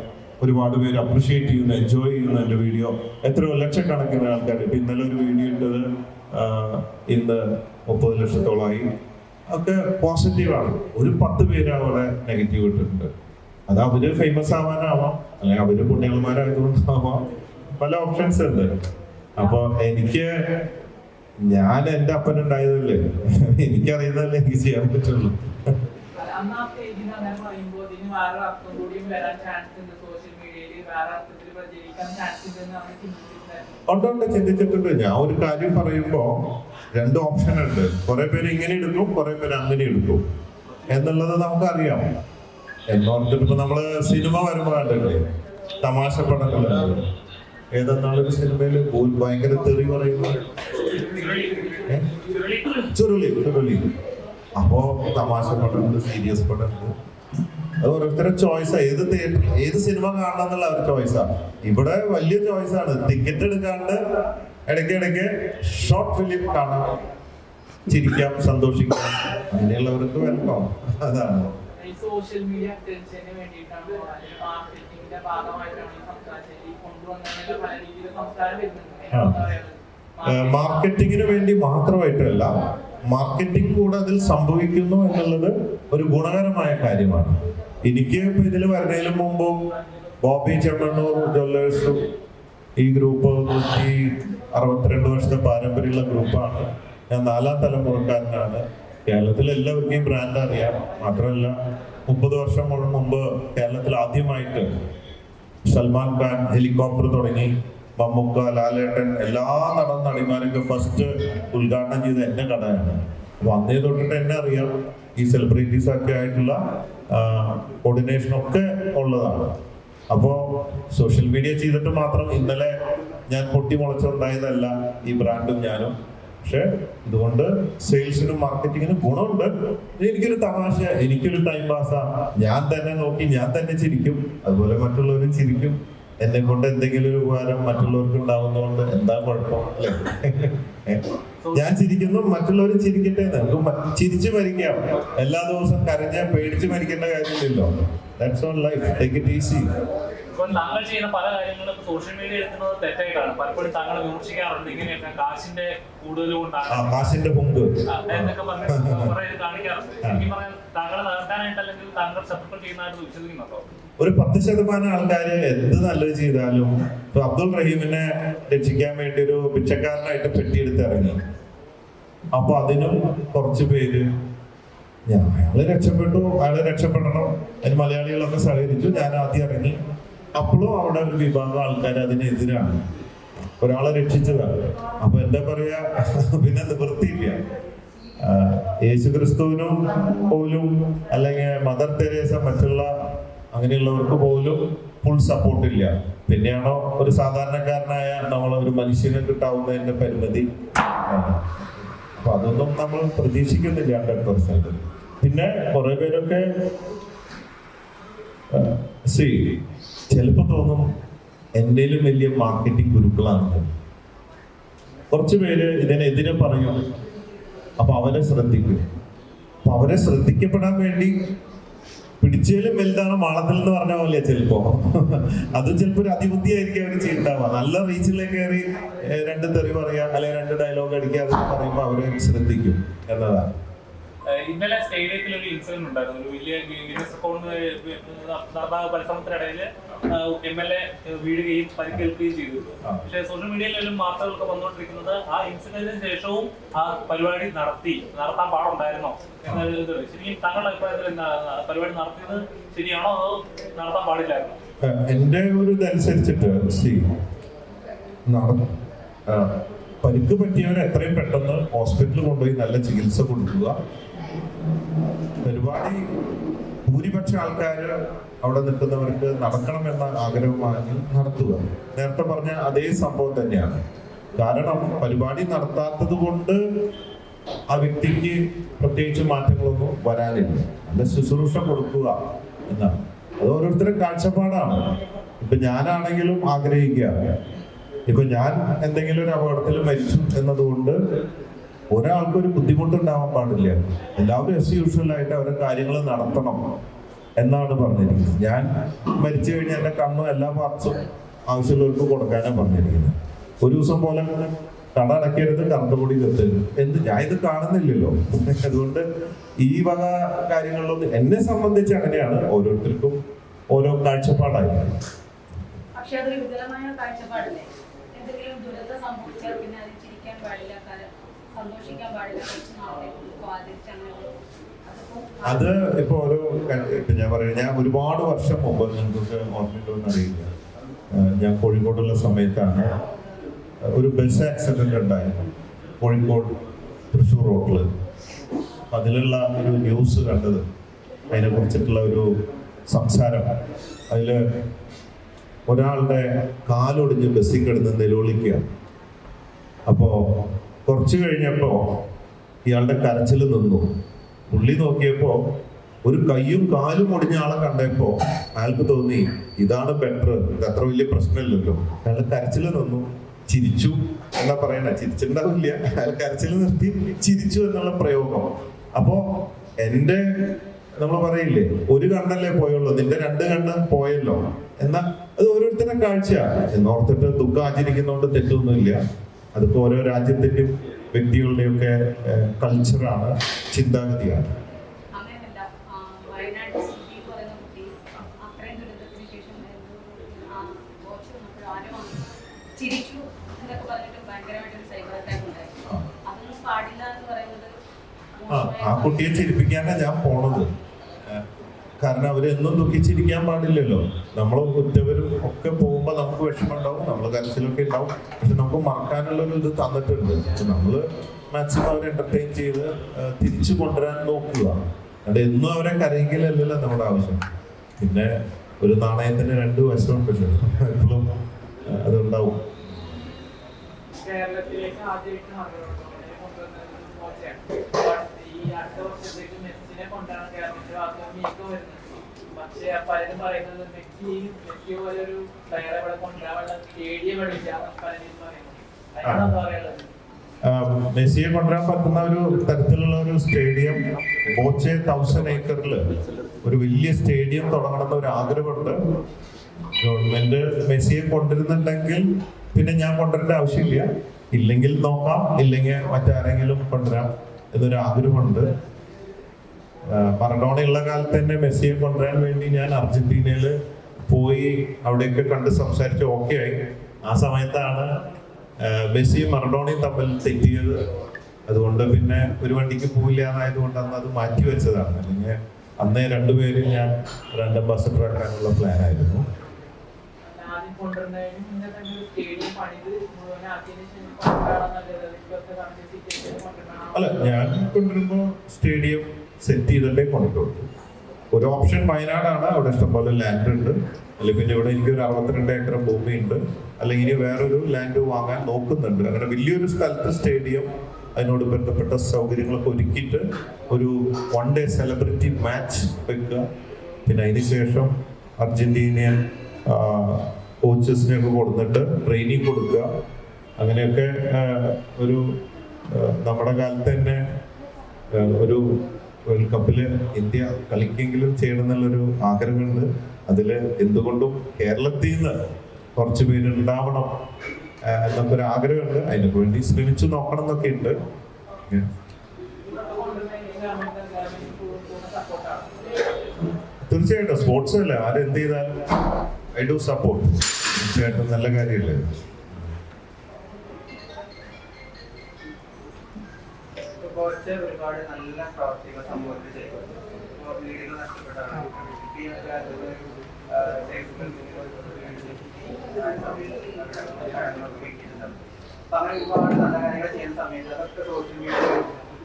ഒരുപാട് പേര് അപ്രിഷിയേറ്റ് ചെയ്യുന്ന, എൻജോയ് ചെയ്യുന്ന എൻ്റെ വീഡിയോ എത്രയോ ലക്ഷക്കണക്കിന് ആൾക്കാർ. ഇപ്പം ഇന്നലെ ഒരു വീഡിയോ ഇട്ടത് ഇന്ന് 30 ലക്ഷത്തോളമായി. ഒക്കെ പോസിറ്റീവാണ്. ഒരു 10 പേര് അവിടെ നെഗറ്റീവ് ഇട്ടിട്ടുണ്ട്. അത് അവര് ഫേമസ് ആവാനാവാം, അല്ലെങ്കിൽ അവര് പുണ്യാളന്മാരായതുകൊണ്ടാവാം, പല ഓപ്ഷൻസ് ഉണ്ട്. അപ്പൊ ഞാൻ എൻ്റെ അപ്പനുണ്ടായതല്ലേ, എനിക്കറിയുന്നതല്ലേ എനിക്ക് ചെയ്യാൻ പറ്റുള്ളൂ. ഉണ്ട്, ചിന്തിച്ചിട്ടുണ്ട്. ഞാൻ ഒരു കാര്യം പറയുമ്പോ 2 ഓപ്ഷൻ ഉണ്ട്. കുറെ പേര് ഇങ്ങനെ എടുക്കും, കുറെ പേര് അങ്ങനെ എടുക്കും എന്നുള്ളത് നമുക്കറിയാം. എന്നോർത്തിട്ട് ഇപ്പൊ നമ്മള് സിനിമ വരുമ്പോ കണ്ടില്ലേ തമാശ പടങ്ങൾ. ഏതെന്നാളൊരു സിനിമയില് ഭയങ്കര തെറി പറയുന്നത് ചുരുളി. അപ്പോ തമാശ പടമുണ്ട്, സീരിയസ് പടമുണ്ട്. അത് ഓരോരുത്തരുടെ ചോയ്സാ. ഏത് സിനിമ കാണണം എന്നുള്ള ഒരു ചോയ്സാ. ഇവിടെ വലിയ ചോയ്സാണ്. ടിക്കറ്റ് എടുക്കാണ്ട് ഇടയ്ക്കിടയ്ക്ക് ഷോർട്ട് ഫിലിം കാണാം, ചിരിക്കാം, സന്തോഷിക്കാം. അങ്ങനെയുള്ളവർക്ക് വെൽക്കം. അതാണ് ഈ സോഷ്യൽ മീഡിയ അറ്റൻഷന് വേണ്ടിയിട്ടാണ് മാർക്കറ്റിംഗിന്റെ ഭാഗമായിട്ടാണ് ഈ സംസ്കാര ശൈലി കൊണ്ടുവന്നതിന് പല രീതിയിൽ സംസ്കാരം വരുന്നുണ്ട്. മാർക്കറ്റിങ്ങിന് വേണ്ടി മാത്രമായിട്ടല്ല, മാർക്കറ്റിംഗ് കൂടെ അതിൽ സംഭവിക്കുന്നു എന്നുള്ളത് ഒരു ഗുണകരമായ കാര്യമാണ്. എനിക്ക് ഇപ്പൊ ഇതിൽ വരുന്നതിന് മുമ്പും ബോബി ചെമ്മണ്ണൂർ ജ്വല്ലേഴ്സും ഈ ഗ്രൂപ്പ് 162 വർഷത്തെ പാരമ്പര്യമുള്ള ഗ്രൂപ്പാണ്. ഞാൻ 4ാം തലമുറക്കാരനാണ്. കേരളത്തിൽ എല്ലാവർക്കും ഈ ബ്രാൻഡ് അറിയാം. മാത്രമല്ല 30 വർഷം മുമ്പ് കേരളത്തിൽ ആദ്യമായിട്ട് സൽമാൻ ഖാൻ ഹെലികോപ്റ്റർ തുടങ്ങി, മമ്മൂക്ക, ലാലേട്ടൻ, എല്ലാ നടിമാരൊക്കെ ഫസ്റ്റ് ഉദ്ഘാടനം ചെയ്ത എന്റെ കടയാണ്. അപ്പൊ അന്നേ തൊട്ടിട്ട് എന്നെ അറിയാം. ഈ സെലിബ്രിറ്റീസ് ഒക്കെ ആയിട്ടുള്ള കോർഡിനേഷൻ ഒക്കെ ഉള്ളതാണ്. അപ്പോൾ സോഷ്യൽ മീഡിയ ചെയ്തിട്ട് മാത്രം ഇന്നലെ ഞാൻ പൊട്ടി മുളച്ചുണ്ടായതല്ല ഈ ബ്രാൻഡും ഞാനും. പക്ഷെ ഇതുകൊണ്ട് സെയിൽസിനും മാർക്കറ്റിങ്ങിനും ഗുണമുണ്ട്. എനിക്കൊരു തമാശ, എനിക്കൊരു ടൈം പാസ്സാ. ഞാൻ തന്നെ നോക്കി ഞാൻ തന്നെ ചിരിക്കും, അതുപോലെ മറ്റുള്ളവരും ചിരിക്കും. എന്നെ കൊണ്ട് എന്തെങ്കിലും ഒരു ഉപകാരം മറ്റുള്ളവർക്ക് ഉണ്ടാവുന്നതുകൊണ്ട് എന്താ കുഴപ്പം അല്ലേ? ഞാൻ ചിരിക്കുന്നു, മറ്റുള്ളവർ ചിരിക്കട്ടെ. നമുക്ക് ചിരിച്ചു മരിക്കാം. എല്ലാ ദിവസവും കരഞ്ഞാൽ പേടിച്ച് മരിക്കേണ്ട കാര്യമില്ലല്ലോ. That's all life. Take it easy. ഇപ്പോൾ താങ്കൾ ചെയ്യുന്ന പല കാര്യങ്ങളും സോഷ്യൽ മീഡിയ എടുക്കുന്നത് തെറ്റായിട്ടാണ്. പലപ്പോഴും താങ്കൾ വിമർശിക്കാറുണ്ട്. ഇങ്ങനെയൊക്കെ കാശിന്റെ കൂടുതലും ഉണ്ടാകും, കാശിന്റെ മുമ്പ് എന്നൊക്കെ പറഞ്ഞ് കാണിക്കാറുണ്ട്. എനിക്ക് പറയാൻ താങ്കളെ നടത്താനായിട്ട് അല്ലെങ്കിൽ താങ്കൾ ശത്രുക്കൾ ചെയ്യുന്നതായിട്ട് വിശ്വസിക്കുന്നുണ്ടോ? ഒരു 10% ആൾക്കാര് എന്ത് നല്ലത് ചെയ്താലും, ഇപ്പൊ അബ്ദുൾ റഹീമിനെ രക്ഷിക്കാൻ വേണ്ടി ഒരു പിച്ചക്കാരനായിട്ട് പെട്ടിയെടുത്ത് ഇറങ്ങി. അപ്പൊ അതിനും കുറച്ച് പേര് അയാള് രക്ഷപ്പെട്ടു, അയാള് രക്ഷപ്പെടണം, അതിന് മലയാളികളൊക്കെ സഹകരിച്ചു. ഞാൻ ആദ്യം ഇറങ്ങി. അപ്പോഴും അവിടെ ഒരു വിഭാഗം ആൾക്കാർ അതിനെതിരാണ്. ഒരാളെ രക്ഷിച്ചതാണ്. അപ്പൊ എന്താ പറയാ, പിന്നെ നിവൃത്തിയില്ല. യേശുക്രിസ്തുവിനും പോലും അല്ലെങ്കിൽ മദർ തെരേസ മറ്റുള്ള അങ്ങനെയുള്ളവർക്ക് പോലും ഫുൾ സപ്പോർട്ടില്ല. പിന്നെയാണോ ഒരു സാധാരണക്കാരനായ നമ്മളൊരു മനുഷ്യന് കിട്ടാവുന്നതിന്റെ പരിമിതി. അപ്പൊ അതൊന്നും നമ്മൾ പ്രതീക്ഷിക്കുന്നില്ല 100%. പിന്നെ കുറെ പേരൊക്കെ ചിലപ്പോ തോന്നും എന്റെയിലും വലിയ മാർക്കറ്റിംഗ് ഗുരുക്കളാണ്. കുറച്ചു പേര് ഇതിനെതിരെ പറയും. അപ്പൊ അവരെ ശ്രദ്ധിക്കും. അപ്പൊ അവരെ ശ്രദ്ധിക്കപ്പെടാൻ വേണ്ടി പിടിച്ചാലും വലുതാണ് മാളത്തിൽ എന്ന് പറഞ്ഞ പോലെ ചിലപ്പോ അത് ചിലപ്പോ ഒരു അതിബുദ്ധിയായിരിക്കും അവർ ചെയ്തിട്ടാവുക. നല്ല റീച്ചിലേക്ക് കയറി 2 തെറി പറയാ അല്ലെങ്കിൽ 2 ഡയലോഗ് അടിക്കുക അതൊക്കെ പറയുമ്പോൾ അവരെ ശ്രദ്ധിക്കും എന്നതാണ്. ഇന്നലെ സ്റ്റേഡിയത്തിൽ ഒരു ഇൻസിഡന്റ് ഉണ്ടായിരുന്നു. ഒരു വലിയ ഗിന്നസ് റെക്കോർഡ് നടന്ന പരിശ്രമത്തിനിടയിൽ MLA വീഴുകയും പരിക്കേൽക്കുകയും ചെയ്തു. പക്ഷെ സോഷ്യൽ മീഡിയയിലും വാർത്തകളൊക്കെ വന്നുകൊണ്ടിരിക്കുന്നത് ആ ഇൻസിഡന്റിന് ശേഷവും ആ പരിപാടി നടത്താൻ പാടുണ്ടായിരുന്നോ എന്നത്. ശരിക്കും താങ്കളുടെ അഭിപ്രായത്തിൽ എന്താണ്, പരിപാടി നടത്തിയത് ശരിയാണോ അതോ നടത്താൻ പാടില്ലായിരുന്നോ? എന്റെ ഒരു ഇതനുസരിച്ചിട്ട് പരിക്ക് പറ്റിയവരെ എത്രയും പെട്ടെന്ന് ഹോസ്പിറ്റലിൽ കൊണ്ടുപോയി നല്ല ചികിത്സ കൊടുക്കുക. പരിപാടി ഭൂരിപക്ഷ ആൾക്കാര് അവിടെ നിൽക്കുന്നവർക്ക് നടക്കണമെന്ന ആഗ്രഹമാണെങ്കിൽ നടത്തുക. നേരത്തെ പറഞ്ഞ അതേ സംഭവം തന്നെയാണ്. കാരണം പരിപാടി നടത്താത്തത് കൊണ്ട് ആ വ്യക്തിക്ക് പ്രത്യേകിച്ച് മാറ്റങ്ങളൊന്നും വരാനില്ല. നല്ല ശുശ്രൂഷ കൊടുക്കുക എന്നാണ്. അത് ഓരോരുത്തരുടെ കാഴ്ചപ്പാടാണ്. ഇപ്പൊ ഞാനാണെങ്കിലും ആഗ്രഹിക്കുക, ഇപ്പൊ ഞാൻ എന്തെങ്കിലും ഒരു അപകടത്തിൽ മരിച്ചു എന്നതുകൊണ്ട് ഒരാൾക്കൊരു ബുദ്ധിമുട്ടുണ്ടാവാൻ പാടില്ല. എല്ലാവരും as usual ആയിട്ട് അവരുടെ കാര്യങ്ങൾ നടത്തണം എന്നാണ് പറഞ്ഞിരിക്കുന്നത്. ഞാൻ മരിച്ചു കഴിഞ്ഞാൽ എൻ്റെ കണ്ണും എല്ലാ പാർട്സും ആവശ്യമുള്ളവർക്ക് കൊടുക്കാനാണ് പറഞ്ഞിരിക്കുന്നത്. ഒരു ദിവസം പോലെ കട അടയ്ക്കരുത്, കറുത്തപൊടി കത്തരുത്. ഞാൻ ഇത് കാണുന്നില്ലല്ലോ. അതുകൊണ്ട് ഈ വക കാര്യങ്ങളിലൊന്നും എന്നെ സംബന്ധിച്ച് അങ്ങനെയാണ്. ഓരോരുത്തർക്കും ഓരോ കാഴ്ചപ്പാടായിരുന്നു. പക്ഷെ അതൊരു വികലമായ കാഴ്ചപ്പാടല്ലേ? എന്തെങ്കിലും ദുരന്തം സംഭവിച്ചാൽ പിന്നെ അത് ചിരിക്കാൻ പാടില്ല, സന്തോഷിക്കാൻ പാടില്ല, അത് ഇപ്പൊ ഓരോ ഇപ്പൊ ഞാൻ പറയാം, ഞാൻ ഒരുപാട് വർഷം മുമ്പ്, നിങ്ങൾക്ക് ഓർമ്മയുണ്ടോന്ന് അറിയില്ല, ഞാൻ കോഴിക്കോടുള്ള സമയത്താണ് ഒരു ബസ് ആക്സിഡന്റ് ഉണ്ടായിരുന്നു കോഴിക്കോട് തൃശ്ശൂർ റോഡില്. അതിലുള്ള ഒരു ന്യൂസ് കണ്ടത്, അതിനെ കുറിച്ചിട്ടുള്ള ഒരു സംസാരം. അതിൽ ഒരാളുടെ കാലൊടിഞ്ഞ് ബസ്സിൽ കിടന്ന് നിലവിളിക്കുക. അപ്പോൾ കുറച്ച് കഴിഞ്ഞപ്പോൾ ഇയാളുടെ കരച്ചിൽ നിന്നു. പുള്ളി നോക്കിയപ്പോൾ ഒരു കയ്യും കാലും ഒടിഞ്ഞ ആളെ കണ്ടപ്പോൾ അയാൾക്ക് തോന്നി ഇതാണ് ബെറ്റർ, ഇത് അത്ര വലിയ പ്രശ്നമില്ലല്ലോ. അയാളുടെ കരച്ചിൽ നിന്നു, ചിരിച്ചു എന്നാ പറയണ, ചിരിച്ചിട്ടുണ്ടാവില്ല, അയാൾ കരച്ചിൽ നിർത്തി ചിരിച്ചു എന്നുള്ള പ്രയോഗം. അപ്പോ എൻ്റെ നമ്മൾ പറയില്ലേ, ഒരു കണ്ണല്ലേ പോയുള്ളൂ, നിന്റെ 2 കണ്ണ് പോയല്ലോ. എന്നാൽ അത് ഓരോരുത്തരുടെ കാഴ്ചയാണ് എന്നോർത്തിട്ട് ദുഃഖം ആചരിക്കുന്നതുകൊണ്ട് തെറ്റൊന്നുമില്ല. അതിപ്പോ ഓരോ രാജ്യത്തിന്റെയും വ്യക്തികളുടെയും ഒക്കെ കൾച്ചറാണ്, ചിന്താഗതിയാണ്. അങ്ങനെയല്ല, വയനാട് സിറ്റി പറയുന്ന കുട്ടി അത്രയും ദുരന്തത്തിന് ശേഷം കോച്ച് വന്നപ്പോൾ ആരും ചിരിച്ചു എന്നൊക്കെ പറഞ്ഞിട്ട് ഭയങ്കരമായിട്ടൊരു സൈബർ അറ്റാക്ക് ഉണ്ടായി. അതൊന്നും പാടില്ല എന്ന് പറയുന്നത് ആ കുട്ടിയെ ചിരിപ്പിക്കാനാണ് ഞാൻ പോണത്. കാരണം അവരെന്നും ദുഃഖിച്ചിരിക്കാൻ പാടില്ലല്ലോ. നമ്മൾ കുറ്റവരും ഒക്കെ പോകുമ്പോൾ നമുക്ക് വിഷമമുണ്ടാവും, നമ്മൾ കരച്ചിലൊക്കെ ഉണ്ടാവും. പക്ഷെ നമുക്ക് മറക്കാനുള്ളൊരു ഇത് തന്നിട്ടുണ്ട്. നമ്മൾ മാക്സിമം അവരെ എന്റർടൈൻ ചെയ്ത് തിരിച്ചു കൊണ്ടുവരാൻ നോക്കുക. അത് എന്നും അവരെ കരയിക്കലല്ലല്ലോ നമ്മുടെ ആവശ്യം. പിന്നെ ഒരു നാണയത്തിന് 2 വശമുണ്ടല്ലോ, എപ്പോഴും അതുണ്ടാവും. കേരളത്തിലേക്ക് ആദ്യമായിട്ട് ഈ അടുത്ത വർഷത്തേക്ക് മെസ്സിനെ കൊണ്ടാണ് കേരളത്തിൽ വാക്ക് വരുന്നത്. പക്ഷെ പലരും പറയുന്നത് മെസ്സി പോലെ ഒരു പ്ലെയറെ ഇവിടെ കൊണ്ടുവരാനുള്ള സ്റ്റേഡിയം ഇല്ല പലരും പറയുന്നത്. അതിനെന്താ പറയുള്ളത്? മെസ്സിയെ കൊണ്ടുവരാൻ പറ്റുന്ന ഒരു തരത്തിലുള്ള ഒരു സ്റ്റേഡിയം ബോച്ചെ 1000 ഏക്കറിൽ ഒരു വലിയ സ്റ്റേഡിയം തുടങ്ങണമെന്ന് ഒരു ആഗ്രഹമുണ്ട്. ഗവൺമെന്റ് മെസ്സിയെ കൊണ്ടുവരുന്നുണ്ടെങ്കിൽ പിന്നെ ഞാൻ കൊണ്ടുവരേണ്ട ആവശ്യമില്ല, ഇല്ലെങ്കിൽ നോക്കാം, ഇല്ലെങ്കിൽ മറ്റാരെങ്കിലും കൊണ്ടുവരാം എന്നൊരു ആഗ്രഹമുണ്ട്. മറഡോണയുള്ള കാലത്ത് തന്നെ മെസ്സിയെ കൊണ്ടുവരാൻ വേണ്ടി ഞാൻ അർജന്റീനയിൽ പോയി അവിടെയൊക്കെ കണ്ട് സംസാരിച്ച് ഓക്കെ ആയി. ആ സമയത്താണ് മെസ്സിയും മറഡോണയും തമ്മിൽ തെറ്റിയത്. അതുകൊണ്ട് പിന്നെ ഒരു വണ്ടിക്ക് പോയില്ല എന്നായതുകൊണ്ട് അന്ന് അത് മാറ്റി വെച്ചതാണ്. അല്ലെങ്കിൽ അന്നേ 2 പേരും ഞാൻ ബ്രാൻഡ് അംബാസഡർ ആക്കാനുള്ള പ്ലാൻ ആയിരുന്നു. അല്ല, ഞാൻ കൊണ്ടുവരുമ്പോ സ്റ്റേഡിയം സെറ്റ് ചെയ്തിട്ടേ കൊണ്ടുവരുള്ളൂ. ഒരു ഓപ്ഷൻ വയനാടാണ്, അവിടെ ഇഷ്ടംപോലെ ലാൻഡ് ഉണ്ട്. അല്ലെങ്കിൽ പിന്നെ ഇവിടെ എനിക്കൊരു 62 ഏക്കർ ഭൂമിയുണ്ട്. അല്ലെങ്കിൽ ഇനി വേറൊരു ലാൻഡ് വാങ്ങാൻ നോക്കുന്നുണ്ട്. അങ്ങനെ വലിയൊരു സ്ഥലത്ത് സ്റ്റേഡിയം, അതിനോട് ബന്ധപ്പെട്ട സൗകര്യങ്ങളൊക്കെ ഒരുക്കിയിട്ട് ഒരു 1 ഡേ സെലിബ്രിറ്റി മാച്ച് വെക്കുക. പിന്നെ അതിന് ശേഷം അർജന്റീനിയൻ കോച്ചസിനെയൊക്കെ കൊടുത്തിട്ട് ട്രെയിനിങ് കൊടുക്കുക. അങ്ങനെയൊക്കെ ഒരു നമ്മുടെ കാലത്ത് തന്നെ ഒരു വേൾഡ് കപ്പിൽ ഇന്ത്യ കളിക്കെങ്കിലും ചെയ്യണം എന്നുള്ളൊരു ആഗ്രഹമുണ്ട്. അതിൽ എന്തുകൊണ്ടും കേരളത്തിൽ നിന്ന് കുറച്ച് പേരുണ്ടാവണം എന്നൊക്കെ ഒരു ആഗ്രഹമുണ്ട്. അതിനൊക്കെ വേണ്ടി ശ്രമിച്ചു നോക്കണം എന്നൊക്കെ ഉണ്ട്. തീർച്ചയായിട്ടും സ്പോർട്സ് അല്ലേ, ആരെന്ത് ചെയ്താലും ഐ ഡു സപ്പോർട്ട്. തീർച്ചയായിട്ടും നല്ല കാര്യമല്ലേ. ഒരുപാട് നല്ല പ്രവർത്തികൾ സമൂഹത്തിൽ ചെയ്യുന്നു. വീടുകൾ നഷ്ടപ്പെട്ടാണ് അങ്ങനെ ഒരുപാട് നല്ല കാര്യങ്ങൾ ചെയ്യുന്ന സമയത്ത് അതൊക്കെ സോഷ്യൽ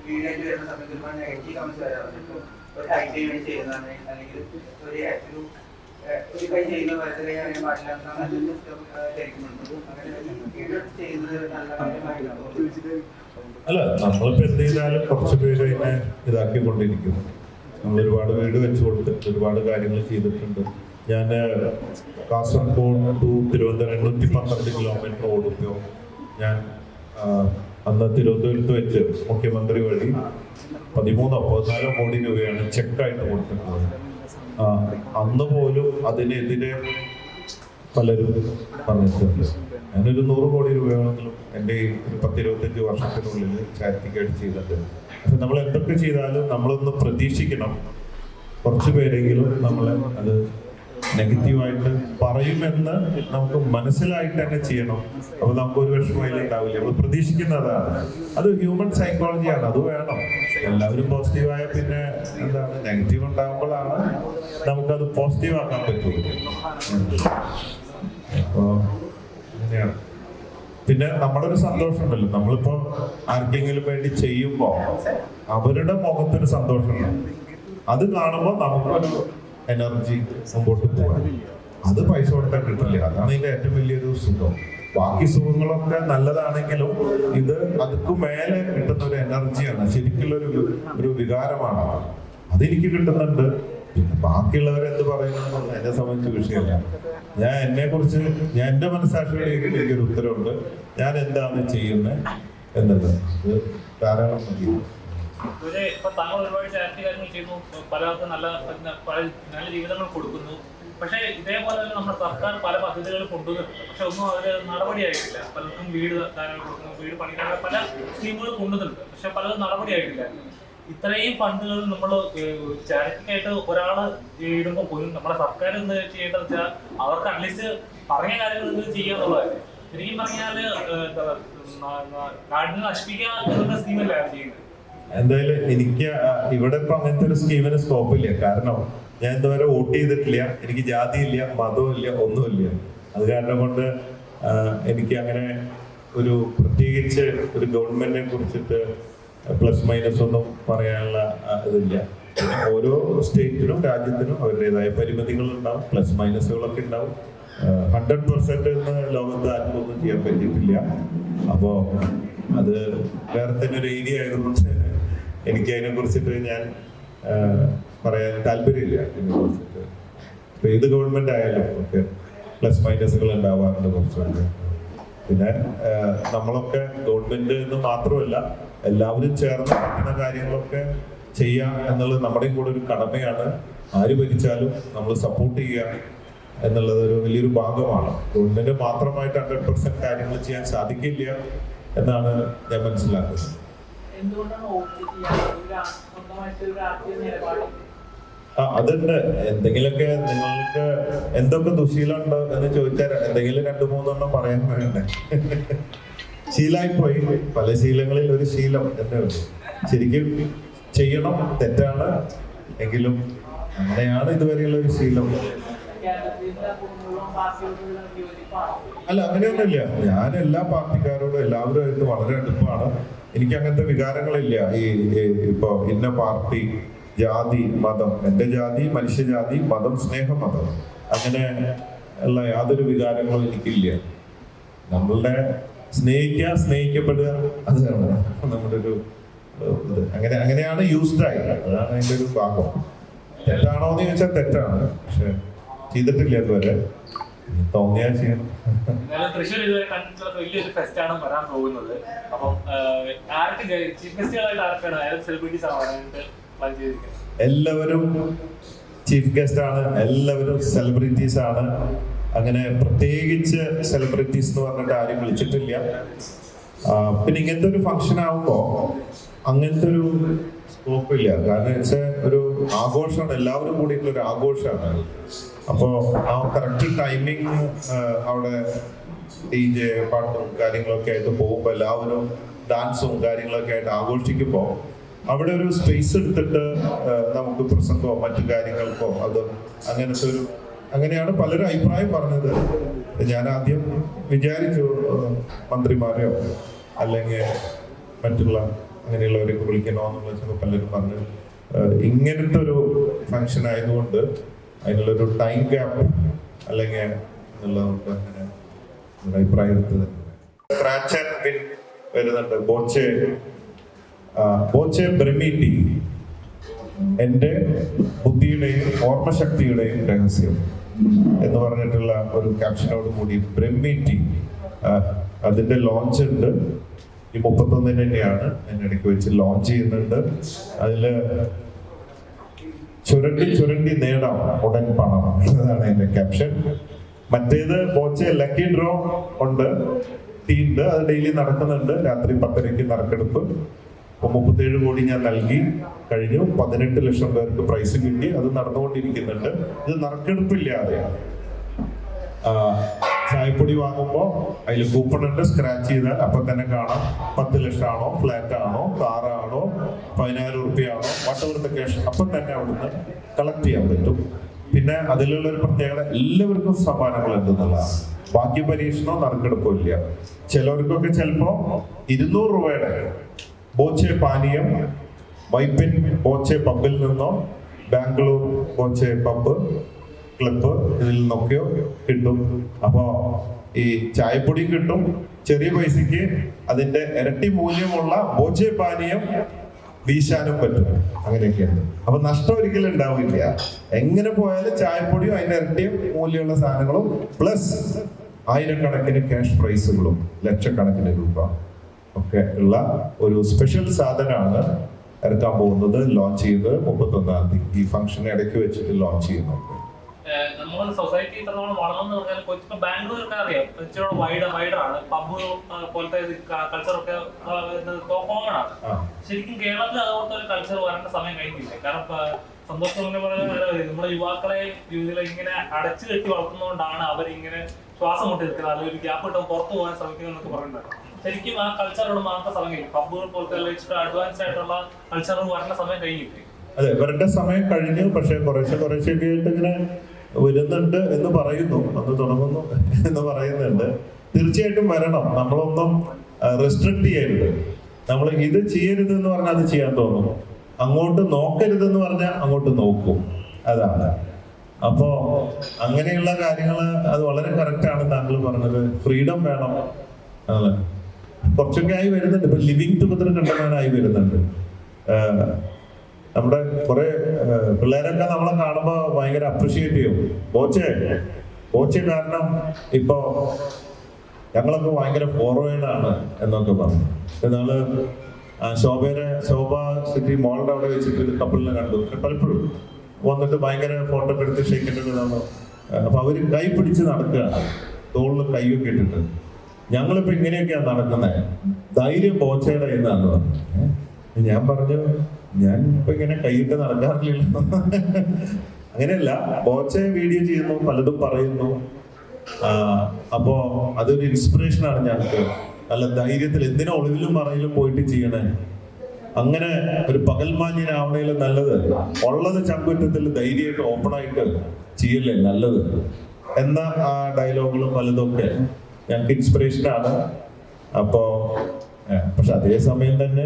മീഡിയയിൽ വരുന്ന സമയത്ത് ഒരുപാട് നെഗറ്റീവ് കമന്റ്സ് വരാറുണ്ട്. ഒരു ഹൈറ്റ് വേണ്ടി ചെയ്യുന്നതാണ്, അല്ലെങ്കിൽ ഒരു കൈ ചെയ്യുന്ന വെറുതെ അറിയാൻ പാടില്ല ധരിക്കുന്നുണ്ട്. അങ്ങനെ ചെയ്യുന്നത് നല്ല കാര്യമായിട്ടാണ്. അല്ല, നമ്മളിപ്പോ എന്ത് ചെയ്താലും കുറച്ച് പേര് അതിനെ ഇതാക്കിക്കൊണ്ടിരിക്കും. നമ്മൾ ഒരുപാട് വീട് വെച്ച് കൊടുത്തിട്ട് ഒരുപാട് കാര്യങ്ങൾ ചെയ്തിട്ടുണ്ട്. ഞാൻ കാസർഗോഡ് ടു തിരുവനന്തപുരം 812 കിലോമീറ്റർ ഓടുമ്പോൾ ഞാൻ അന്ന് തിരുവനന്തപുരത്ത് വെച്ച് മുഖ്യമന്ത്രി വഴി 13-14 കോടി രൂപയാണ് ചെക്കായിട്ട് കൊടുത്തിട്ടുള്ളത്. അന്ന് പോലും അതിനെതിരെ പലരും പറഞ്ഞിട്ടുണ്ട്. ഞാനൊരു 100 കോടി രൂപയാണെങ്കിലും എൻ്റെ ഒരു 10-25 വർഷത്തിനുള്ളിൽ ചാരിറ്റിക്കായിട്ട് ചെയ്തിട്ടുണ്ട്. പക്ഷെ നമ്മൾ എന്തൊക്കെ ചെയ്താലും നമ്മളൊന്ന് പ്രതീക്ഷിക്കണം, കുറച്ച് പേരെങ്കിലും നമ്മളെ അത് നെഗറ്റീവായിട്ട് പറയുമെന്ന് നമുക്ക് മനസ്സിലായിട്ട് തന്നെ ചെയ്യണം. അപ്പൊ നമുക്കൊരു വിഷമം ഉണ്ടാവില്ല. നമ്മൾ പ്രതീക്ഷിക്കുന്നതാണ്. അത് ഹ്യൂമൻ സൈക്കോളജിയാണ്, അത് വേണം. എല്ലാവരും പോസിറ്റീവായ പിന്നെ എന്താണ്, നെഗറ്റീവ് ഉണ്ടാകുമ്പോഴാണ് നമുക്കത് പോസിറ്റീവ് ആക്കാൻ പറ്റുള്ളൂ. അപ്പോ അങ്ങനെയാണ്. പിന്നെ നമ്മുടെ ഒരു സന്തോഷം ഉണ്ടല്ലോ, നമ്മളിപ്പോ ആർക്കെങ്കിലും വേണ്ടി ചെയ്യുമ്പോൾ അവരുടെ മുഖത്തൊരു സന്തോഷമുണ്ട്. അത് കാണുമ്പോൾ നമുക്കൊരു എനർജി മുമ്പോട്ട് പോകാൻ. അത് പൈസ കൊടുത്താൽ കിട്ടില്ല. അതാണ് ഇതിന്റെ ഏറ്റവും വലിയൊരു സുഖം. ബാക്കി സുഖങ്ങളൊക്കെ നല്ലതാണെങ്കിലും ഇത് അതുക്കു മേലെ കിട്ടുന്ന ഒരു എനർജിയാണ്, ശരിക്കുള്ള ഒരു വികാരമാണ്. അതെനിക്ക് കിട്ടുന്നുണ്ട്. പിന്നെ ബാക്കിയുള്ളവരെന്ത് പറയുന്നതെന്ന് എന്നെ സംബന്ധിച്ച് വിഷയമല്ല. ഞാൻ എൻ്റെ മനസ്സാക്ഷിയുടെ എനിക്കൊരു ഉത്തരവുണ്ട്. ഞാൻ എന്താണ് ചെയ്യുന്നത് എന്നത് ഇത് ധാരാളം മതി. ഇപ്പൊ താങ്കൾ ഒരുപാട് ചാരിറ്റി കാര്യങ്ങൾ ചെയ്യുന്നു, പലർക്കും നല്ല ജീവിതങ്ങൾ കൊടുക്കുന്നു. പക്ഷേ ഇതേപോലെ തന്നെ നമ്മുടെ സർക്കാർ പല പദ്ധതികൾ കൊണ്ടുവന്നിട്ടുണ്ട്. പക്ഷെ ഒന്നും അതിൽ നടപടിയായിട്ടില്ല. പലർക്കും വീട് കാര്യങ്ങൾ കൊടുക്കുന്നു, വീട് പണിക്കാനുള്ള പല സ്കീമുകൾ കൊണ്ടുവന്നിട്ടുണ്ട്. പക്ഷെ പലതും നടപടിയായിട്ടില്ല. ഇത്രയും ഫണ്ടുകൾ നമ്മൾ ചാരിറ്റിക്കായിട്ട് ഒരാൾ ഇടുമ്പോൾ പോലും നമ്മുടെ സർക്കാർ എന്ത് ചെയ്യേണ്ടത് വെച്ചാൽ അവർക്ക് അറ്റ്ലീസ്റ്റ് പറഞ്ഞ കാര്യങ്ങൾ എന്ത് ചെയ്യാന്നുള്ളതല്ലേ. ശരിക്കും പറഞ്ഞാൽ നാടിനെ നശിപ്പിക്കുക എന്നുള്ള സ്കീമല്ല ചെയ്യുന്നത്. എന്തായാലും എനിക്ക് ഇവിടെ ഇപ്പൊ അങ്ങനത്തെ ഒരു സ്കീമിന് സ്കോപ്പില്ല. കാരണം ഞാൻ ഇതുവരെ വോട്ട് ചെയ്തിട്ടില്ല. എനിക്ക് ജാതിയില്ല, മതവുമില്ല, ഒന്നുമില്ല. അത് കാരണം കൊണ്ട് എനിക്ക് അങ്ങനെ ഒരു പ്രത്യേകിച്ച് ഒരു ഗവൺമെന്റിനെ കുറിച്ചിട്ട് പ്ലസ് മൈനസ് ഒന്നും പറയാനുള്ള ഇതില്ല. ഓരോ സ്റ്റേറ്റിനും രാജ്യത്തിനും അവരുടേതായ പരിമിതികൾ ഉണ്ടാവും, പ്ലസ് മൈനസുകളൊക്കെ ഉണ്ടാവും. 100% എന്ന് ലോകത്ത് ആർക്കും ഒന്നും ചെയ്യാൻ പറ്റിയിട്ടില്ല. അപ്പോൾ അത് വേറെ തന്നെ ഒരു ഏരിയ ആയതുകൊണ്ട് എനിക്ക് അതിനെ കുറിച്ചിട്ട് ഞാൻ പറയാൻ താല്പര്യമില്ല. ഇതിനെ കുറിച്ചിട്ട് ഇപ്പൊ ഏത് ഗവൺമെന്റ് ആയാലും ഒക്കെ പ്ലസ് മൈനസുകൾ ഉണ്ടാവാറുണ്ട് കുറച്ചുകൊണ്ട്. പിന്നെ നമ്മളൊക്കെ ഗവൺമെന്റ് എന്ന് മാത്രമല്ല എല്ലാവരും ചേർന്ന് പറ്റുന്ന കാര്യങ്ങളൊക്കെ ചെയ്യുക എന്നുള്ളത് നമ്മുടെയും കൂടെ ഒരു കടമയാണ്. ആര് ഭരിച്ചാലും നമ്മൾ സപ്പോർട്ട് ചെയ്യുക എന്നുള്ളത് ഒരു വലിയൊരു ഭാഗമാണ്. ഗവൺമെന്റ് മാത്രമായിട്ട് 100% കാര്യങ്ങൾ ചെയ്യാൻ സാധിക്കില്ല എന്നാണ് ഞാൻ മനസ്സിലാക്കുന്നത്. അതുണ്ട്. എന്തെങ്കിലുമൊക്കെ നിങ്ങൾക്ക് എന്തൊക്കെ ദുശീലമുണ്ടോ എന്ന് ചോദിച്ചാൽ എന്തെങ്കിലും 2-3 പറയാൻ വേണ്ടേ. ശീലമായിപ്പോയി. പല ശീലങ്ങളിൽ ഒരു ശീലം തന്നെ ഉണ്ട്. ശരിക്കും ചെയ്യണം, തെറ്റാണ് എങ്കിലും അങ്ങനെയാണ് ഇതുവരെയുള്ള ഒരു ശീലം. അല്ല, അങ്ങനെയൊന്നുമില്ല. ഞാൻ എല്ലാ പാർട്ടിക്കാരോടും എല്ലാവരുമായിട്ട് വളരെ അടുപ്പാണ്. എനിക്ക് അങ്ങനത്തെ വികാരങ്ങളില്ല. ഇപ്പൊ ഇന്ന പാർട്ടി, ജാതി, മതം, എന്റെ ജാതി, മനുഷ്യജാതി, മതം, സ്നേഹമതം, അങ്ങനെ ഉള്ള യാതൊരു വികാരങ്ങളും എനിക്കില്ല. നമ്മളുടെ സ്നേഹിക്കുക, സ്നേഹിക്കപ്പെടുക, അതാണ് നമ്മുടെ ഒരു ഇത്. അങ്ങനെയാണ് യൂസ്ഡായി. അതാണ് അതിന്റെ ഒരു ഭാഗം. തെറ്റാണോ എന്ന് ചോദിച്ചാൽ തെറ്റാണ്. പക്ഷെ ചെയ്തിട്ടില്ല ഇതുവരെ. തോന്നിയാൽ ചെയ്യണം. തൃശ്ശൂർ ഇതുവരെ കണ്ടിട്ടുള്ള വലിയൊരു ഫെസ്റ്റ് ആണ് വരാൻ പോകുന്നത്. അപ്പം ആർക്ക് ചീഫ് ഗസ്റ്റുകളായിട്ട് ആർക്കാണ്, ഏതൊക്കെ സെലിബ്രിറ്റീസ് ആണ് വരാനായിട്ട് പ്ലാൻ ചെയ്തിരിക്കുന്നത്? എല്ലാവരും ചീഫ് ഗസ്റ്റ് ആണ്, എല്ലാവരും സെലിബ്രിറ്റീസ് ആണ്. അങ്ങനെ പ്രത്യേകിച്ച് സെലിബ്രിറ്റീസ് എന്ന് പറഞ്ഞിട്ട് ആരും വിളിച്ചിട്ടില്ല. പിന്നെ ഇങ്ങനത്തെ ഒരു ഫംഗ്ഷൻ ആവുമ്പോ അങ്ങനത്തെ ഒരു സ്കോപ്പില്ല. കാരണം വെച്ചാൽ ഒരു ആഘോഷമാണ്, എല്ലാവരും കൂടിയിട്ടുള്ള ഒരു ആഘോഷമാണ്. അപ്പോൾ ആ കറക്റ്റ് ടൈമിങ് അവിടെ DJ പാട്ടും കാര്യങ്ങളൊക്കെ ആയിട്ട് പോകുമ്പോൾ എല്ലാവരും ഡാൻസും കാര്യങ്ങളൊക്കെ ആയിട്ട് ആഘോഷിക്കുമ്പോൾ അവിടെ ഒരു സ്പേസ് എടുത്തിട്ട് നമുക്ക് പ്രസംഗമോ മറ്റു കാര്യങ്ങൾക്കോ അത് അങ്ങനെയാണ് പലരും അഭിപ്രായം പറഞ്ഞത്. ഞാൻ ആദ്യം വിചാരിച്ചു മന്ത്രിമാരെയോ അല്ലെങ്കിൽ മറ്റുള്ള അങ്ങനെയുള്ളവരെയൊക്കെ വിളിക്കണോ എന്നുള്ള വെച്ചപ്പോൾ പലരും പറഞ്ഞു ഇങ്ങനത്തെ ഒരു ഫംഗ്ഷൻ ആയതുകൊണ്ട് അതിനുള്ളൊരു ടൈം ഗ്യാപ്പ് അല്ലെങ്കിൽ എന്നുള്ളതുകൊണ്ട് അങ്ങനെ അഭിപ്രായം എടുത്തത്. സ്ക്രാച്ച് ആൻഡ് വിൻ വരുന്നുണ്ട്. ബോച്ചെ ബ്രഹ്മി ടീ, എൻ്റെ ബുദ്ധിയുടെയും ഓർമ്മശക്തിയുടെയും രഹസ്യം എന്ന് പറഞ്ഞിട്ടുള്ള ഒരു ക്യാപ്ഷനോട് കൂടി ബ്രഹ്മി ടീ അതിന്റെ ലോഞ്ച് ഉണ്ട്. ഈ 31 തന്നെയാണ് അതിനിടയ്ക്ക് വെച്ച് ലോഞ്ച് ചെയ്യുന്നുണ്ട്. അതില് ചുരണ്ടി നേടാം ഉടൻ പണം എന്നതാണ് അതിന്റെ ക്യാപ്ഷൻ. മറ്റേത് ബോച്ചെ ലക്കി ഡ്രോ ഉണ്ട്, ടീ ഉണ്ട്, അത് ഡെയിലി നടക്കുന്നുണ്ട്. രാത്രി 10:30 നറുക്കെടുപ്പ്. 37 കോടി ഞാൻ നൽകി കഴിഞ്ഞു. 18 ലക്ഷം പേർക്ക് പ്രൈസ് കിട്ടി. അത് നടന്നുകൊണ്ടിരിക്കുന്നുണ്ട്. ഇത് നറുക്കെടുപ്പില്ലാതെ ചായപ്പൊടി വാങ്ങുമ്പോൾ അതിൽ കൂപ്പൺ ഉണ്ട്. സ്ക്രാച്ച് ചെയ്താൽ അപ്പം തന്നെ കാണാം 10 ലക്ഷം ആണോ, ഫ്ലാറ്റ് ആണോ, കാറാണോ, 10,000 രൂപയാണോ, വട്ടവൃത്ത ക്യാഷ് അപ്പം തന്നെ അവിടുന്ന് കളക്ട് ചെയ്യാൻ പറ്റും. പിന്നെ അതിലുള്ള ഒരു പ്രത്യേകത എല്ലാവർക്കും സമ്മാനങ്ങൾ ഉണ്ടെന്നുള്ളതാണ്. ഭാഗ്യ പരീക്ഷണോ നറുക്കെടുപ്പോ ഇല്ല. ചിലവർക്കൊക്കെ ചിലപ്പോ 200 രൂപയുടെ ബോച്ചെ പാനീയം വൈപ്പിൻ ബോച്ചെ പബ്ബിൽ നിന്നോ ബാംഗ്ലൂർ ബോച്ചെ പബ് ക്ലബ്ബ് ഇതിൽ നിന്നൊക്കെയോ കിട്ടും. അപ്പോ ഈ ചായപ്പൊടി കിട്ടും, ചെറിയ പൈസക്ക് അതിന്റെ ഇരട്ടി മൂല്യമുള്ള ബോച്ചെ പാനീയം വീശാനും പറ്റും. അങ്ങനെയൊക്കെയാണ്. അപ്പൊ നഷ്ടം ഒരിക്കലും ഉണ്ടാവില്ല. എങ്ങനെ പോയാലും ചായപ്പൊടിയും അതിന്റെ ഇരട്ടിയും മൂല്യമുള്ള സാധനങ്ങളും പ്ലസ് ആയിരക്കണക്കിന് ക്യാഷ് പ്രൈസുകളും ലക്ഷക്കണക്കിന് രൂപ ഒക്കെ ഉള്ള ഒരു സ്പെഷ്യൽ സാധനമാണ് ഇറക്കാൻ പോകുന്നത്. ലോഞ്ച് ചെയ്ത് 31-ാം തീയതി ഈ ഫംഗ്ഷൻ ഇടയ്ക്ക് വെച്ചിട്ട് ലോഞ്ച് ചെയ്യുന്നുണ്ട്. നമ്മൾ സൊസൈറ്റി ഇത്രത്തോളം വളർന്നു പറഞ്ഞാൽ ഇപ്പൊ ബാംഗ്ലൂരൊക്കെ അറിയാം, ഇച്ചിരി വൈഡാണ്. പബ് പോലത്തെ കൾച്ചറൊക്കെ കോമൺ ആണ്. ശരിക്കും കേരളത്തിൽ അതുപോലത്തെ ഒരു കൾച്ചർ വരേണ്ട സമയം കഴിഞ്ഞില്ല. കാരണം സന്തോഷം നമ്മുടെ യുവാക്കളെ ഇങ്ങനെ അടച്ചു കെട്ടി വളർത്തുന്നതുകൊണ്ടാണ് അവരിങ്ങനെ ശ്വാസം മുട്ടി നിൽക്കുന്നത്, അല്ലെങ്കിൽ ഒരു ഗ്യാപ്പ് ഇട്ട് പുറത്തു പോകാൻ ശ്രമിക്കുന്നത് എന്നൊക്കെ പറയുന്നുണ്ട്. ശരിക്കും ആ കൾച്ചറോട് മാത്രം സമയം കഴിഞ്ഞു. പബ്ബുകൾ പോലത്തെ ഇച്ചിരി അഡ്വാൻസ്ഡ് ആയിട്ടുള്ള കൾച്ചറുകൾ വരേണ്ട സമയം കഴിഞ്ഞില്ലേ? അതെ, വരേണ്ട സമയം കഴിഞ്ഞു. പക്ഷെ കുറേശ്ശൊക്കെ ആയിട്ട് ഇങ്ങനെ വരുന്നുണ്ട് എന്ന് പറയുന്നു, അത് തുടങ്ങുന്നു എന്ന് പറയുന്നുണ്ട്. തീർച്ചയായിട്ടും വരണം. നമ്മളൊന്നും റെസ്ട്രിക്ട് ചെയ്യരുത്. നമ്മൾ ഇത് ചെയ്യരുത് എന്ന് പറഞ്ഞാൽ അത് ചെയ്യാൻ തോന്നും, അങ്ങോട്ട് നോക്കരുതെന്ന് പറഞ്ഞാൽ അങ്ങോട്ട് നോക്കും. അതാണ്. അപ്പോ അങ്ങനെയുള്ള കാര്യങ്ങൾ അത് വളരെ കറക്റ്റാണ് താങ്കൾ പറഞ്ഞത്. ഫ്രീഡം വേണം. കുറച്ചൊക്കെ ആയി വരുന്നുണ്ട്. ഇപ്പൊ ലിവിങ് ടുഗദർ കണ്ടമാനായി വരുന്നുണ്ട്. നമ്മുടെ കുറെ പിള്ളേരൊക്കെ നമ്മളെ കാണുമ്പോ ഭയങ്കര അപ്രിഷിയേറ്റ് ചെയ്യും. കോച്ച് കാരണം ഇപ്പൊ ഞങ്ങളൊക്കെ ഭയങ്കര ഫോർവേഡാണ് എന്നൊക്കെ പറഞ്ഞു. എന്നാള് ശോഭ സിറ്റി മോളുടെ അവിടെ വെച്ചിട്ട് ഒരു കപ്പിളിനെ കണ്ടു. പലപ്പോഴും വന്നിട്ട് ഭയങ്കര ഫോട്ടോ ഒക്കെ എടുത്ത് ഷെയ്ക്കിട്ടുണ്ട്. അപ്പൊ അവര് കൈ പിടിച്ച് നടക്കുകയാണ്, തോളിൽ കൈയൊക്കെ ഇട്ടിട്ട്. ഞങ്ങളിപ്പോ ഇങ്ങനെയൊക്കെയാണ് നടക്കുന്നത്, ധൈര്യം ബോച്ചയുടെ എന്നാന്ന് പറഞ്ഞു. ഞാൻ പറഞ്ഞു, ഞാൻ ഇപ്പൊ ഇങ്ങനെ കൈയിട്ട് നടക്കാറില്ലല്ലോ. അങ്ങനെയല്ല, ബോച്ചെ വീഡിയോ ചെയ്യുന്നു, പലതും പറയുന്നു. അപ്പോ അതൊരു ഇൻസ്പിറേഷനാണ് ഞങ്ങൾക്ക്. നല്ല ധൈര്യത്തിൽ എന്തിനാ ഒളിവിലും മറയിലും പോയിട്ട് ചെയ്യണേ. അങ്ങനെ ഒരു പകൽമാന്യനാവണേലും നല്ലത് ഉള്ളത് ചങ്കുറ്റത്തിൽ ധൈര്യമായിട്ട് ഓപ്പണായിട്ട് ചെയ്യല്ലേ നല്ലത് എന്ന ആ ഡയലോഗുകളും പലതൊക്കെ ഞങ്ങൾക്ക് ഇൻസ്പിറേഷനാണ്. അപ്പോ പക്ഷെ അതേസമയം തന്നെ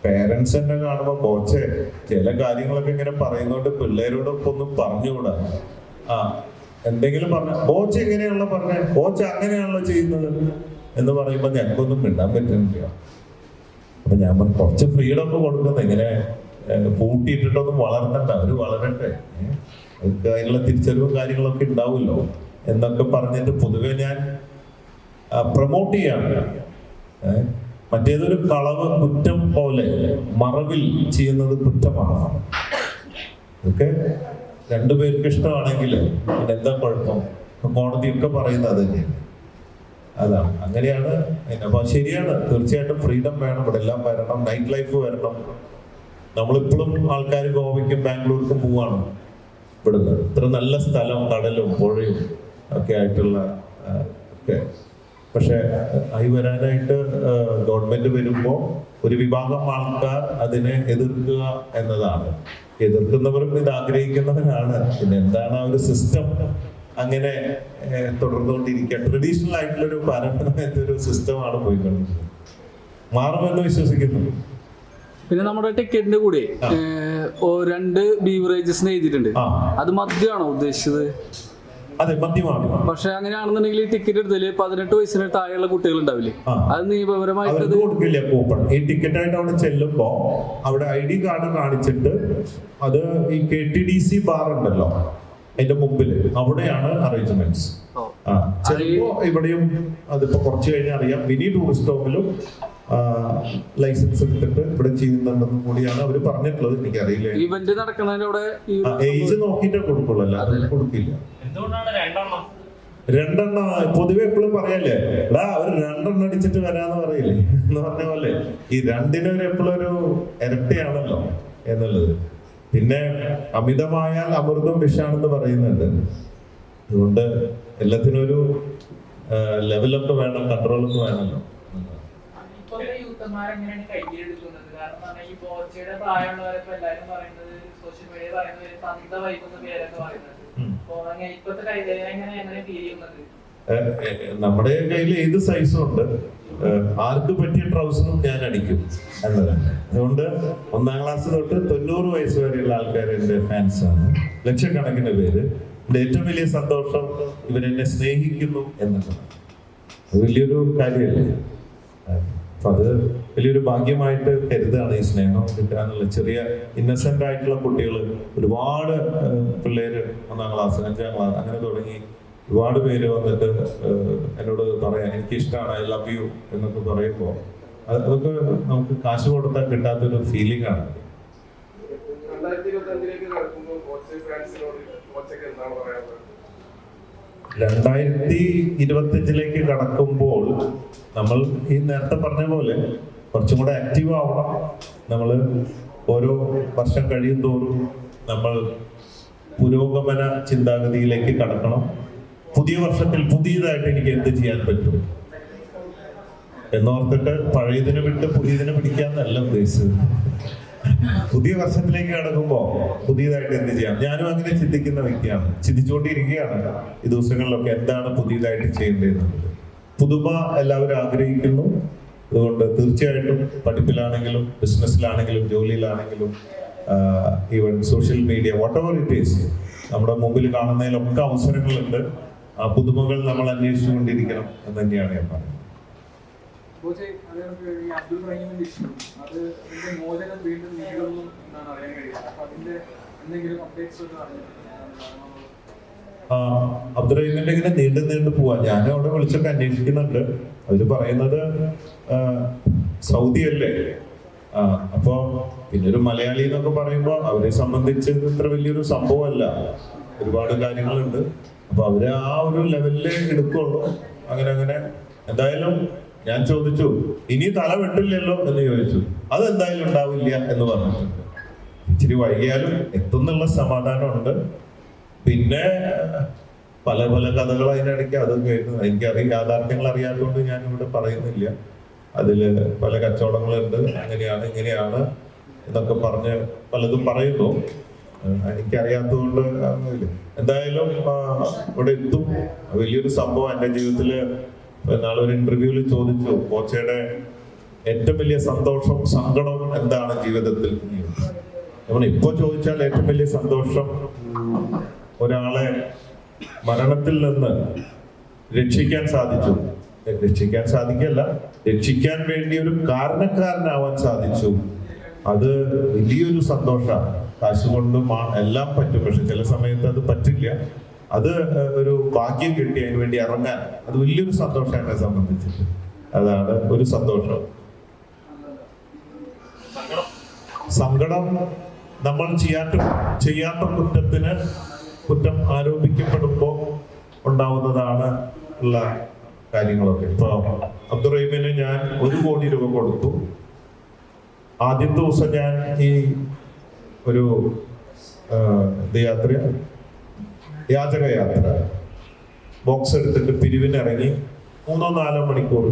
പേരൻസ് തന്നെ കാണുമ്പോ ബോച്ചെ ചില കാര്യങ്ങളൊക്കെ ഇങ്ങനെ പറയുന്നോണ്ട് പിള്ളേരോടൊപ്പം ഒന്നും പറഞ്ഞുകൂടാ. എന്തെങ്കിലും പറഞ്ഞ ബോച്ച എങ്ങനെയാണല്ലോ പറഞ്ഞ, ബോച്ച അങ്ങനെയാണല്ലോ ചെയ്യുന്നത് എന്ന് പറയുമ്പോ ഞങ്ങൾക്കൊന്നും മിണ്ടാൻ പറ്റുന്നില്ല. അപ്പൊ ഞാൻ പറഞ്ഞു കുറച്ച് ഫ്രീഡം ഒക്കെ കൊടുക്കുന്നത്, ഇങ്ങനെ പൂട്ടിയിട്ടിട്ടൊന്നും വളർത്തണ്ട, അവര് വളരട്ടെ, അവർക്ക് അതിനുള്ള തിരിച്ചറിവും കാര്യങ്ങളൊക്കെ ഉണ്ടാവുമല്ലോ എന്നൊക്കെ പറഞ്ഞിട്ട് പൊതുവെ ഞാൻ പ്രൊമോട്ട് ചെയ്യാണ്. മറ്റേതൊരു കളവ് കുറ്റം പോലെ മറവിൽ ചെയ്യുന്നത് കുറ്റമാണ്. ഇതൊക്കെ രണ്ടുപേർക്ക് ഇഷ്ടമാണെങ്കിൽ പിന്നെ എന്താ കുഴപ്പം? കോടതിയൊക്കെ പറയുന്നത് അത് തന്നെയാണ്. അതാണ്, അങ്ങനെയാണ്. അപ്പൊ ശരിയാണ്, തീർച്ചയായിട്ടും ഫ്രീഡം വേണം, ഇവിടെ എല്ലാം വരണം, നൈറ്റ് ലൈഫ് വരണം. നമ്മളിപ്പോഴും ആൾക്കാർ ഗോവയ്ക്കും ബാംഗ്ലൂർക്കും പോവാണ് ഇവിടുന്ന്. ഇത്ര നല്ല സ്ഥലം, കടലും പുഴയും ഒക്കെ ആയിട്ടുള്ള ഒക്കെ. പക്ഷെ ആയി വരാനായിട്ട് ഗവൺമെന്റ് വരുമ്പോൾ ഒരു വിഭാഗം ആൾക്കാർ അതിനെ എതിർക്കുക എന്നതാണ്. എതിർക്കുന്നവരും ഇത് ആഗ്രഹിക്കുന്നവരാണ്. പിന്നെ എന്താണ് ആ ഒരു സിസ്റ്റം അങ്ങനെ തുടർന്നുകൊണ്ടിരിക്കുക. ട്രഡീഷണൽ ആയിട്ടുള്ളൊരു പാരമ്പര്യമായിട്ട് ഒരു സിസ്റ്റമാണ് പോയിക്കൊണ്ടിരിക്കുന്നത്. മാറുമെന്ന് വിശ്വസിക്കുന്നു. പിന്നെ നമ്മുടെ ടിക്കറ്റിന്റെ കൂടെ 2 ബീവറേജസ് എഴുതിയിട്ടുണ്ട്. അത് മദ്യമാണോ ഉദ്ദേശിച്ചത്? അതെ, മദ്യമാണ്. പക്ഷെ അങ്ങനെയാണെന്നുണ്ടെങ്കിൽ ടിക്കറ്റ് എടുത്തതില് 18 വയസ്സിന് താഴെയുള്ള കുട്ടികൾ ഉണ്ടാവില്ലേ? അത് നിയമപരമായിട്ട് കൊടുക്കില്ല കൂപ്പൺ. ഈ ടിക്കറ്റ് ആയിട്ട് അവിടെ ചെല്ലുമ്പോ അവിടെ ID കാർഡ് കാണിച്ചിട്ട് അത് ഈ KTDC ബാർ ഉണ്ടല്ലോ അതിന്റെ മുമ്പിൽ, അവിടെയാണ് അറേഞ്ച്മെന്റ്സ്. ചിലപ്പോ ഇവിടെയും അതിപ്പോ കുറച്ച് കഴിഞ്ഞാൽ അറിയാം, മിനി ടൂറിസ്റ്റ് ഹോമിലും ലൈസൻസ് എടുത്തിട്ട് ഇവിടെ ചെയ്യുന്നുണ്ടെന്നും കൂടിയാണ് അവര് പറഞ്ഞിട്ടുള്ളത്. എനിക്കറിയില്ല, ഇവന്റ് നടക്കുന്നതിന്റെ ഏജ് നോക്കിയിട്ടേ കൊടുക്കുള്ളൂ, അല്ലാതെ കൊടുക്കില്ല. എന്തുകൊണ്ടാണ് 2 പൊതുവെ എപ്പോഴും പറയല്ലേ, എടാ ഒരു 2 അടിച്ചിട്ട് വരാന്ന് പറയില്ലേ എന്ന് പറഞ്ഞ പോലെ ഈ 2 എപ്പോഴും ഒരു ഇരട്ടയാണല്ലോ എന്നുള്ളത്. പിന്നെ അമിതമായാൽ അമൃതം വിഷാണെന്ന് പറയുന്നുണ്ട്. അതുകൊണ്ട് എല്ലാത്തിനും ഒരു ലെവലൊക്കെ വേണം, കൺട്രോളൊക്കെ വേണമല്ലോ. ഇപ്പോഴത്തെ യൂത്തന്മാരെങ്ങനെയാണ് കയ്യിലെടുക്കുന്നത്? കാരണം ഈ ബോച്ചയുടെ പ്രായമുള്ളവരൊക്കെ എല്ലാരും പറയുന്നത്, സോഷ്യൽ മീഡിയ പറയുന്നത് തന്ത വൈകുന്ന പേരൊക്കെ പറയുന്നത്. ഇപ്പോഴത്തെ കൈ എങ്ങനെ ഫീൽ ചെയ്യുന്നത്? നമ്മുടെ കയ്യിൽ ഏത് സൈസും ഉണ്ട്. ആർക്ക് പറ്റിയ ട്രൗസറും ഞാൻ അടിക്കും എന്നതാണ്. അതുകൊണ്ട് 1ാം ക്ലാസ് തൊട്ട് 90 വയസ്സ് വരെയുള്ള ആൾക്കാർ എൻ്റെ ഫാൻസാണ്, ലക്ഷക്കണക്കിന് പേര്. എൻ്റെ ഏറ്റവും വലിയ സന്തോഷം ഇവരെന്നെ സ്നേഹിക്കുന്നു എന്നുള്ളതാണ്. അത് വലിയൊരു കാര്യമല്ലേ? അപ്പൊ അത് വലിയൊരു ഭാഗ്യമായിട്ട് കരുതാണ് ഈ സ്നേഹം കിട്ടുക എന്നുള്ള. ചെറിയ ഇന്നസെന്റ് ആയിട്ടുള്ള കുട്ടികൾ ഒരുപാട് പിള്ളേര് 1ാം ക്ലാസ് 5ാം ക്ലാസ് അങ്ങനെ തുടങ്ങി ഒരുപാട് പേര് വന്നിട്ട് എന്നോട് പറയാം എനിക്കിഷ്ടമാണ്, ഐ ലവ് യു എന്നൊക്കെ പറയുമ്പോൾ അതൊക്കെ നമുക്ക് കാശ് കൊടുത്താൽ കിട്ടാത്തൊരു ഫീലിംഗ് ആണ്. 2025 കടക്കുമ്പോൾ നമ്മൾ ഈ നേരത്തെ പറഞ്ഞ പോലെ കുറച്ചും കൂടെ ആക്റ്റീവ് ആവണം. നമ്മൾ ഓരോ വർഷം കഴിയും തോറും നമ്മൾ പുരോഗമന ചിന്താഗതിയിലേക്ക് കടക്കണം. പുതിയ വർഷത്തിൽ പുതിയതായിട്ട് എനിക്ക് എന്ത് ചെയ്യാൻ പറ്റും എന്നോർത്തിട്ട് പഴയതിനെ വിട്ട് പുതിയതിനെ പിടിക്കാന്നല്ല ഉദ്ദേശിച്ചത്. പുതിയ വർഷത്തിലേക്ക് കടക്കുമ്പോൾ പുതിയതായിട്ട് എന്ത് ചെയ്യാം. ഞാനും അങ്ങനെ ചിന്തിക്കുന്ന വ്യക്തിയാണ്, ചിന്തിച്ചുകൊണ്ടിരിക്കുകയാണ് ഈ ദിവസങ്ങളിലൊക്കെ എന്താണ് പുതിയതായിട്ട് ചെയ്യേണ്ടതെന്നുള്ളത്. പുതുമ എല്ലാവരും ആഗ്രഹിക്കുന്നു. അതുകൊണ്ട് തീർച്ചയായിട്ടും പഠിപ്പിലാണെങ്കിലും ബിസിനസ്സിലാണെങ്കിലും ജോലിയിലാണെങ്കിലും even social media whatever it is, നമ്മുടെ മുമ്പിൽ കാണുന്നതിലൊക്കെ അവസരങ്ങളുണ്ട്. ആ പുതുമകൾ നമ്മൾ അന്വേഷിച്ചുകൊണ്ടിരിക്കണം എന്ന് തന്നെയാണ് ഞാൻ പറയുന്നത്. അബ്ദുറഹീമിന്റെ ഇങ്ങനെ നീണ്ടു പോവാ. ഞാനും അവിടെ വിളിച്ചൊക്കെ അന്വേഷിക്കുന്നുണ്ട്. അവര് പറയുന്നത് സൗദി അല്ലേ, അപ്പൊ പിന്നെ ഒരു മലയാളി എന്നൊക്കെ പറയുമ്പോ അവരെ സംബന്ധിച്ച് ഇത്ര വലിയൊരു സംഭവമല്ല, ഒരുപാട് കാര്യങ്ങളുണ്ട്. അപ്പൊ അവര് ആ ഒരു ലെവലില് എടുക്കുള്ളൂ. അങ്ങനെ എന്തായാലും ഞാൻ ചോദിച്ചു ഇനി തല വെട്ടില്ലല്ലോ എന്ന് ചോദിച്ചു. അതെന്തായാലും ഉണ്ടാവില്ല എന്ന് പറഞ്ഞിട്ടുണ്ട്. ഇച്ചിരി വൈകിയാലും എത്തുന്നുള്ള സമാധാനമുണ്ട്. പിന്നെ പല കഥകൾ അതിനിടയ്ക്ക് അത് കേൾക്കുന്നു. എനിക്കറിയാം, യാഥാർത്ഥ്യങ്ങൾ അറിയാത്തതുകൊണ്ട് ഞാൻ ഇവിടെ പറയുന്നില്ല. അതില് പല കച്ചവടങ്ങളുണ്ട്, അങ്ങനെയാണ് ഇങ്ങനെയാണ് എന്നൊക്കെ പറഞ്ഞ് പലതും പറയുന്നു. എനിക്കറിയാത്തതുകൊണ്ട് എന്തായാലും ഇവിടെ എത്തും. വലിയൊരു സംഭവം എൻ്റെ ജീവിതത്തില്. നാളെ ഒരു ഇന്റർവ്യൂവിൽ ചോദിച്ചു കോച്ചയുടെ ഏറ്റവും വലിയ സന്തോഷം സങ്കടം എന്താണ് ജീവിതത്തിൽ. നമ്മൾ ഇപ്പൊ ചോദിച്ചാൽ ഏറ്റവും വലിയ സന്തോഷം ഒരാളെ മരണത്തിൽ നിന്ന് രക്ഷിക്കാൻ സാധിച്ചു. രക്ഷിക്കാൻ സാധിക്കല്ല, രക്ഷിക്കാൻ വേണ്ടി ഒരു കാരണക്കാരനാവാൻ സാധിച്ചു. അത് വലിയൊരു സന്തോഷമാണ്. കാശുകൊണ്ടും എല്ലാം പറ്റും, പക്ഷെ ചില സമയത്ത് അത് പറ്റില്ല. അത് ഒരു ഭാഗ്യം കിട്ടി അതിന് വേണ്ടി ഇറങ്ങാൻ, അത് വലിയൊരു സന്തോഷം എന്നെ സംബന്ധിച്ചിട്ട്. അതാണ് ഒരു സന്തോഷം. സങ്കടം നമ്മൾ ചെയ്യാത്ത കുറ്റം ആരോപിക്കപ്പെടുമ്പോൾ ഉണ്ടാവുന്നതാണ് ഉള്ള കാര്യങ്ങളൊക്കെ. ഇപ്പൊ അബ്ദുറഹീമിന് ഞാൻ 1 കോടി രൂപ കൊടുത്തു. ആദ്യത്തെ ദിവസം ഞാൻ ഈ ഒരു യാചകയാത്ര ബോക്സ് എടുത്തിട്ട് പിരിവിനിറങ്ങി 3-4 മണിക്കൂർ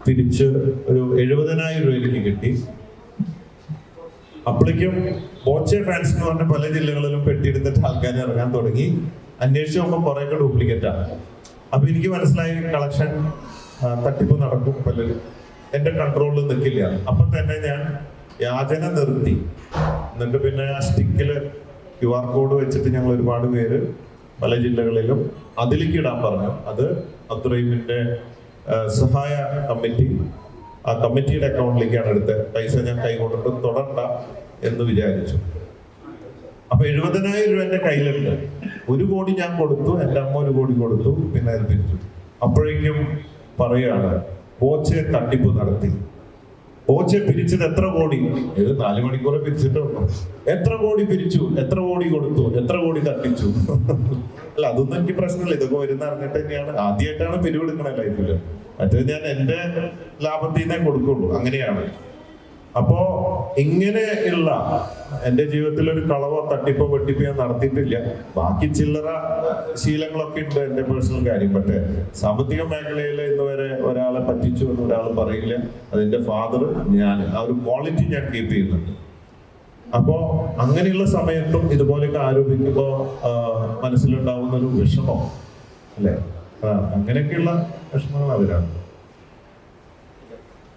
തിരിച്ച് ഒരു 70,000 രൂപ എനിക്ക് കിട്ടി. അപ്പോഴേക്കും ബോച്ചെ ഫാൻസ് എന്ന് പറഞ്ഞ പല ജില്ലകളിലും പെട്ടിയെടുത്തിട്ട് ആൾക്കാർ ഇറങ്ങാൻ തുടങ്ങി. അന്വേഷിച്ച് നോക്കുമ്പോൾ കുറേയൊക്കെ ഡ്യൂപ്ലിക്കേറ്റാണ്. അപ്പൊ എനിക്ക് മനസ്സിലായി കളക്ഷൻ തട്ടിപ്പ് നടക്കും, പലരും എന്റെ കൺട്രോളിൽ നിൽക്കില്ല. അപ്പൊ തന്നെ ഞാൻ യാചന നിർത്തി. എന്നിട്ട് പിന്നെ ആ സ്റ്റിക്കില് QR കോഡ് വെച്ചിട്ട് ഞങ്ങൾ ഒരുപാട് പേര് പല ജില്ലകളിലും അതിലേക്ക് ഇടാൻ പറഞ്ഞു. അത് അബ്ദുറഹീമിന്റെ സഹായ കമ്മിറ്റി, ആ കമ്മിറ്റിയുടെ അക്കൗണ്ടിലേക്കാണ് എടുത്തത്. പൈസ ഞാൻ കൈകൊണ്ടിട്ട് തൊടണ്ട എന്ന് വിചാരിച്ചു. അപ്പൊ 70,000 രൂപ എന്റെ കയ്യിലുണ്ട്. 1 കോടി ഞാൻ കൊടുത്തു, എൻ്റെ അമ്മ 1 കോടി കൊടുത്തു, പിന്നെ അത് പിരിച്ചു. അപ്പോഴേക്കും പറയാണ് ബോച്ചെ തട്ടിപ്പ് നടത്തി. ബോച്ചെ പിരിച്ചത് എത്ര കോടി? ഇത് 4 മണിക്കൂറെ പിരിച്ചിട്ടുള്ളൂ. എത്ര കോടി പിരിച്ചു, എത്ര കോടി കൊടുത്തു, എത്ര കോടി തട്ടിച്ചു? അല്ല, അതൊന്നും എനിക്ക് പ്രശ്നമില്ല. ഇതൊക്കെ വരുന്ന അറിഞ്ഞിട്ട് തന്നെയാണ്. ആദ്യമായിട്ടാണ് പിരിവെടുക്കണ ലൈഫില്. മറ്റേത് ഞാൻ എൻ്റെ ലാഭത്തിൽ നിന്നേ കൊടുക്കുള്ളൂ. അങ്ങനെയാണ്. അപ്പോ ഇങ്ങനെയുള്ള എൻ്റെ ജീവിതത്തിൽ ഒരു കളവോ തട്ടിപ്പോ വെട്ടിപ്പോ ഞാൻ നടത്തിയിട്ടില്ല. ബാക്കി ചില്ലറ ശീലങ്ങളൊക്കെ ഉണ്ട് എൻ്റെ പേഴ്സണൽ കാര്യം. പക്ഷേ സാമ്പത്തിക മേഖലയിൽ ഇന്ന് വരെ ഒരാളെ പറ്റിച്ചു എന്ന് ഒരാൾ പറയില്ല. അതെന്റെ ഫാദർ, ഞാൻ ആ ഒരു ക്വാളിറ്റി ഞാൻ കീപ്പ് ചെയ്യുന്നുണ്ട്. അപ്പോ അങ്ങനെയുള്ള സമയത്തും ഇതുപോലെയൊക്കെ ആരോപിക്കുമ്പോൾ മനസ്സിലുണ്ടാവുന്ന ഒരു വിഷമം അല്ലേ, അങ്ങനെയൊക്കെയുള്ള വിഷമങ്ങൾ അവരാണ്.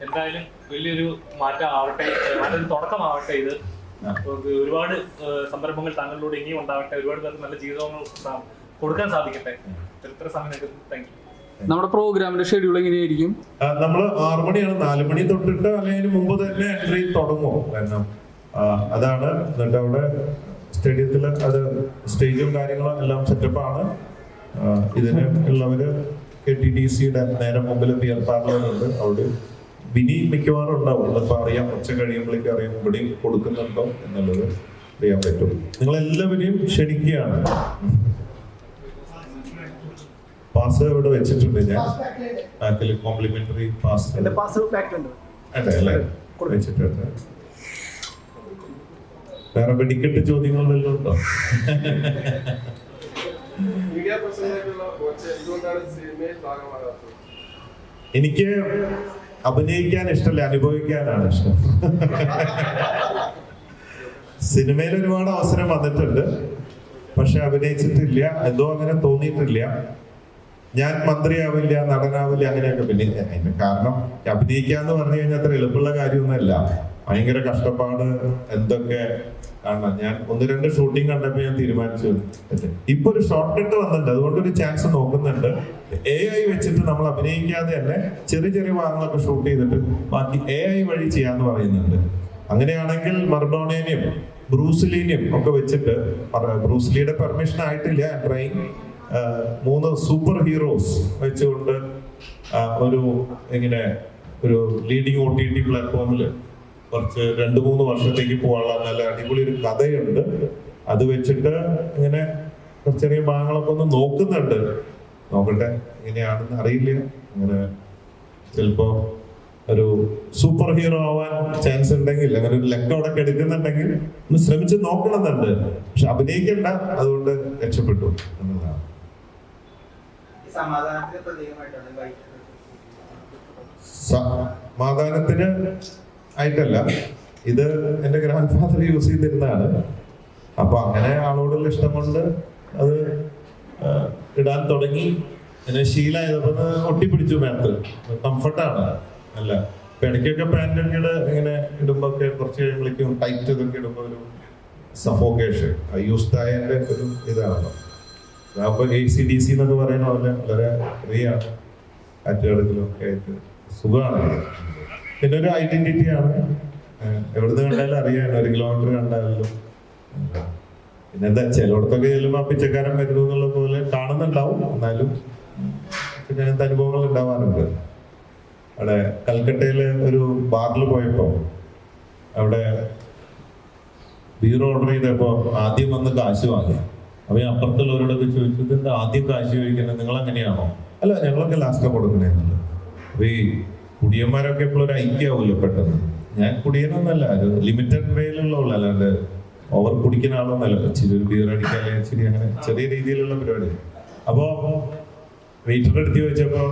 എന്തായാലും വലിയൊരു മാറ്റം ആവട്ടെ, നല്ലൊരു തുടക്കമാവട്ടെ ഇത്. ഒരുപാട് സംരംഭങ്ങൾ താങ്കളിലൂടെ ഇനിയും ഉണ്ടാവട്ടെ, ഒരുപാട് പേർക്ക് നല്ല ജീവിതങ്ങൾ കൊടുക്കാൻ സാധിക്കട്ടെ. ഇത്ര സമയം താങ്ക് യു. നമ്മുടെ പ്രോഗ്രാമിന്റെ ഷെഡ്യൂൾ എങ്ങനെയായിരിക്കും? നമ്മൾ 6 മണിയാണ്, 4 മണി തൊട്ടിട്ട് അല്ലെങ്കിൽ അതിന് മുമ്പ് തന്നെ എൻട്രി തുടങ്ങും. കാരണം അതാണ്. എന്നിട്ട് അവിടെ സ്റ്റേഡിയത്തിൽ അത് സ്റ്റേജും കാര്യങ്ങളും എല്ലാം സെറ്റപ്പാണ്. ഇതിന് ഉള്ളവര് KTDCയുടെ നേരെ മുമ്പിൽ ബിയർ പാർലറുണ്ട്, അവിടെ ബിനി മിക്കവാറും ഉണ്ടാവും. ഇന്നിപ്പോൾ അറിയാം, ഉച്ച കഴിയുമ്പോഴേക്കും അറിയാം ഇവിടെയും കൊടുക്കുന്നുണ്ടോ എന്നുള്ളത് അറിയാൻ പറ്റും. നിങ്ങളെല്ലാവരെയും ക്ഷണിക്കുകയാണ്. പാസ് ഇവിടെ വെച്ചിട്ടുണ്ട്, ഞാൻ ബാക്കിൽ കോംപ്ലിമെന്ററി പാസ് അതെ അല്ലേ വെച്ചിട്ടുണ്ട്. വേറെ വെടിക്കെട്ട് ചോദ്യങ്ങൾ വല്ലതും ഉണ്ടോ? എനിക്ക് അഭിനയിക്കാൻ ഇഷ്ടമല്ല, അനുഭവിക്കാനാണ് ഇഷ്ടം. സിനിമയിൽ ഒരുപാട് അവസരം വന്നിട്ടുണ്ട്, പക്ഷെ അഭിനയിച്ചിട്ടില്ല. എന്തോ അങ്ങനെ തോന്നിയിട്ടില്ല. ഞാൻ മന്ത്രിയാവില്ല, നടനാവില്ല, അങ്ങനെയൊക്കെ. പിന്നെ അതിന്റെ കാരണം അഭിനയിക്കാന്ന് പറഞ്ഞു കഴിഞ്ഞാൽ അത്ര എളുപ്പമുള്ള കാര്യമൊന്നുമല്ല. ഭയങ്കര കഷ്ടപ്പാട് എന്തൊക്കെ കാണണം. ഞാൻ 1-2 ഷൂട്ടിംഗ് കണ്ടപ്പോൾ ഞാൻ തീരുമാനിച്ചു ഇപ്പൊ ഒരു ഷോർട്ട് കട്ട് വന്നിട്ടുണ്ട്, അതുകൊണ്ടൊരു ചാൻസ് നോക്കുന്നുണ്ട്. AI വെച്ചിട്ട് നമ്മൾ അഭിനയിക്കാതെ തന്നെ ചെറിയ ചെറിയ ഭാഗങ്ങളൊക്കെ ഷൂട്ട് ചെയ്തിട്ട് ബാക്കി AI വഴി ചെയ്യാന്ന് പറയുന്നുണ്ട്. അങ്ങനെയാണെങ്കിൽ മറഡോണേനെയും ബ്രൂസ്ലീനെയും ഒക്കെ വെച്ചിട്ട്, ബ്രൂസ്ലിയുടെ പെർമിഷൻ ആയിട്ടില്ല, ട്രെയിൻ 3 സൂപ്പർ ഹീറോസ് വെച്ചുകൊണ്ട് ഒരു ഇങ്ങനെ ഒരു ലീഡിങ് OTT പ്ലാറ്റ്ഫോമിൽ കുറച്ച് 2-3 വർഷത്തേക്ക് പോകാനുള്ള നല്ല അടിപൊളി ഒരു കഥയുണ്ട്. അത് വെച്ചിട്ട് ഇങ്ങനെ ചെറിയ ഭാഗങ്ങളൊക്കെ ഒന്ന് നോക്കുന്നുണ്ട്. നോക്കട്ടെ എങ്ങനെയാണെന്ന് അറിയില്ല. അങ്ങനെ ചിലപ്പോ ഒരു സൂപ്പർ ഹീറോ ആവാൻ ചാൻസ് ഉണ്ടെങ്കിൽ, അങ്ങനെ ഒരു ലക്കോടൊക്കെ എടുക്കുന്നുണ്ടെങ്കിൽ ഒന്ന് ശ്രമിച്ച് നോക്കണമെന്നുണ്ട്. പക്ഷെ അഭിനയിക്കണ്ട, അതുകൊണ്ട് രക്ഷപ്പെട്ടു എന്നതാണ്. സമാധാനത്തിന് ആയിട്ടല്ല, ഇത് എൻ്റെ ഗ്രാൻഡ് ഫാദർ യൂസ് ചെയ്തിരുന്നതാണ്. അപ്പൊ അങ്ങനെ ആളോടുള്ള ഇഷ്ടം കൊണ്ട് അത് ഇടാൻ തുടങ്ങി. പിന്നെ ശീലമായപ്പോൾ ഒട്ടിപ്പിടിച്ചു. മേത്ത് കംഫർട്ടാണ് അല്ല. ഇപ്പൊ ഇടയ്ക്കൊക്കെ പാൻറ്റൊക്കെ ഇങ്ങനെ ഇടുമ്പോ ഒക്കെ കുറച്ച് കഴിയുമ്പോഴേക്കും ടൈറ്റ് ഇതൊക്കെ ഇടുമ്പോൾ ഒരു സഫോക്കേഷൻ യൂസ്ഡ് ആയതിന്റെ ഒരു ഇതാണല്ലോ. അപ്പൊ ACDC എന്നൊക്കെ പറയുന്ന പോലെ വളരെ ഫ്രീ ആണ്, കാറ്റുകടക്കിലും ഒക്കെ ആയിട്ട് സുഖമാണ്. പിന്നെ ഒരു ഐഡന്റിറ്റിയാണ്. എവിടുന്ന് കണ്ടാലും അറിയാൻ, 1 കിലോമീറ്റർ കണ്ടാലും. പിന്നെ എന്താ ചിലയിടത്തൊക്കെ ചെല്ലുമ്പോൾ പിച്ചക്കാരൻ വരുന്നു എന്നുള്ള പോലെ കാണുന്നുണ്ടാവും, എന്നാലും അങ്ങനത്തെ അനുഭവങ്ങൾ ഉണ്ടാവാറുണ്ട്. അവിടെ കൽക്കട്ടയില് ഒരു ബാറിൽ പോയപ്പോ അവിടെ ബീർ ഓർഡർ ചെയ്തപ്പോ ആദ്യം വന്ന് കാശ് വാങ്ങി. അപ്പൊ ഈ അപ്പുറത്തുള്ളവരോടൊക്കെ ചോദിച്ചത് എന്താ ആദ്യം കാശ് ചോദിക്കുന്നത്, നിങ്ങൾ അങ്ങനെയാണോ? അല്ല, ഞങ്ങളൊക്കെ ലാസ്റ്റ് കൊടുക്കണേന്നുള്ളത്. അപ്പൊ ഈ കുടിയന്മാരൊക്കെ എപ്പോഴും ഒരു ഐക്യാവൂല്ലോ പെട്ടെന്ന്. ഞാൻ കുടിയനൊന്നല്ല, ഒരു ലിമിറ്റഡ് വേയിലുള്ള, അല്ലാണ്ട് ഓവർ കുടിക്കുന്ന ആളൊന്നല്ല. ഇച്ചിരി ഒരു ബീർ അടിക്കാൻ ഇച്ചിരി അങ്ങനെ ചെറിയ രീതിയിലുള്ള പരിപാടി. അപ്പോ വെയിറ്ററുടെ അടുത്ത് ചോദിച്ചപ്പോ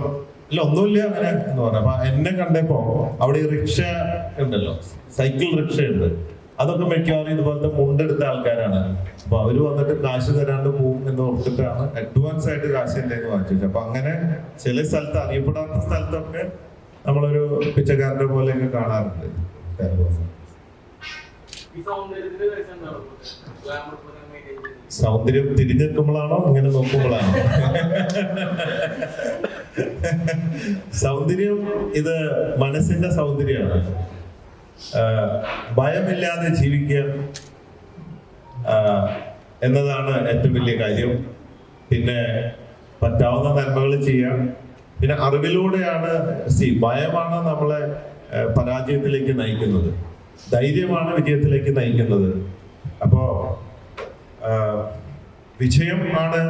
ഇല്ല ഒന്നുമില്ല അങ്ങനെ എന്ന് പറഞ്ഞു. അപ്പൊ എന്നെ കണ്ടപ്പോ അവിടെ റിക്ഷ ഉണ്ടല്ലോ, സൈക്കിൾ റിക്ഷ ഉണ്ട്. അതൊക്കെ മിക്കവാറും ഇതുപോലത്തെ മുണ്ടെടുത്ത ആൾക്കാരാണ്. അപ്പൊ അവര് വന്നിട്ട് കാശ് തരാണ്ട് പോകും എന്ന് ഓർത്തിട്ടാണ് അഡ്വാൻസ് ആയിട്ട് കാശ് എന്റെ വാങ്ങിച്ചു. അപ്പൊ അങ്ങനെ ചില സ്ഥലത്ത്, അറിയപ്പെടാത്ത സ്ഥലത്തൊക്കെ നമ്മളൊരു പിച്ചക്കാരന്റെ പോലെയൊക്കെ കാണാറുണ്ട്. സൗന്ദര്യം തിരിഞ്ഞു നിൽക്കുമ്പോഴാണോ ഇങ്ങനെ നോക്കുമ്പോഴാണോ? സൗന്ദര്യം ഇത് മനസ്സിന്റെ സൗന്ദര്യമാണ്. ഭയമില്ലാതെ ജീവിക്കുക എന്നതാണ് ഏറ്റവും വലിയ കാര്യം. പിന്നെ പറ്റാവുന്ന നന്മകൾ ചെയ്യാം. പിന്നെ അറിവിലൂടെയാണ്, ഭയമാണ് നമ്മളെ പരാജയത്തിലേക്ക് നയിക്കുന്നത്, ധൈര്യമാണ് വിജയത്തിലേക്ക് നയിക്കുന്നത്. അപ്പോ വിജയം ആണ്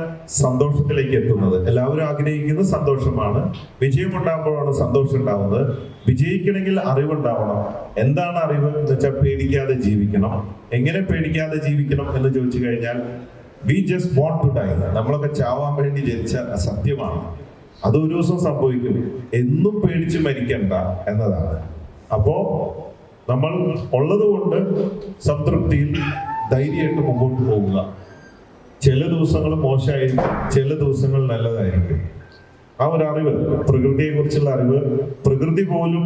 സന്തോഷത്തിലേക്ക് എത്തുന്നത്. എല്ലാവരും ആഗ്രഹിക്കുന്നത് സന്തോഷമാണ്. വിജയം ഉണ്ടാകുമ്പോഴാണ് സന്തോഷം ഉണ്ടാവുന്നത്. വിജയിക്കണമെങ്കിൽ അറിവുണ്ടാവണം. എന്താണ് അറിവ് എന്ന് വെച്ചാൽ പേടിക്കാതെ ജീവിക്കണം. എങ്ങനെ പേടിക്കാതെ ജീവിക്കണം എന്ന് ചോദിച്ചു കഴിഞ്ഞാൽ, we just want to die. നമ്മളൊക്കെ ചാവാൻ വേണ്ടി ജനിച്ച സത്യമാണ്. അത് ഒരു ദിവസം സംഭവിക്കും. എന്നും പേടിച്ച് മരിക്കണ്ട എന്നതാണ്. അപ്പോ നമ്മൾ ഉള്ളത് കൊണ്ട് സംതൃപ്തിയിൽ ധൈര്യമായിട്ട് മുമ്പോട്ട് പോവുക. ചില ദിവസങ്ങൾ മോശമായിരിക്കും, ചില ദിവസങ്ങൾ നല്ലതായിരിക്കും. ആ ഒരു അറിവ്, പ്രകൃതിയെ കുറിച്ചുള്ള അറിവ്, പ്രകൃതി പോലും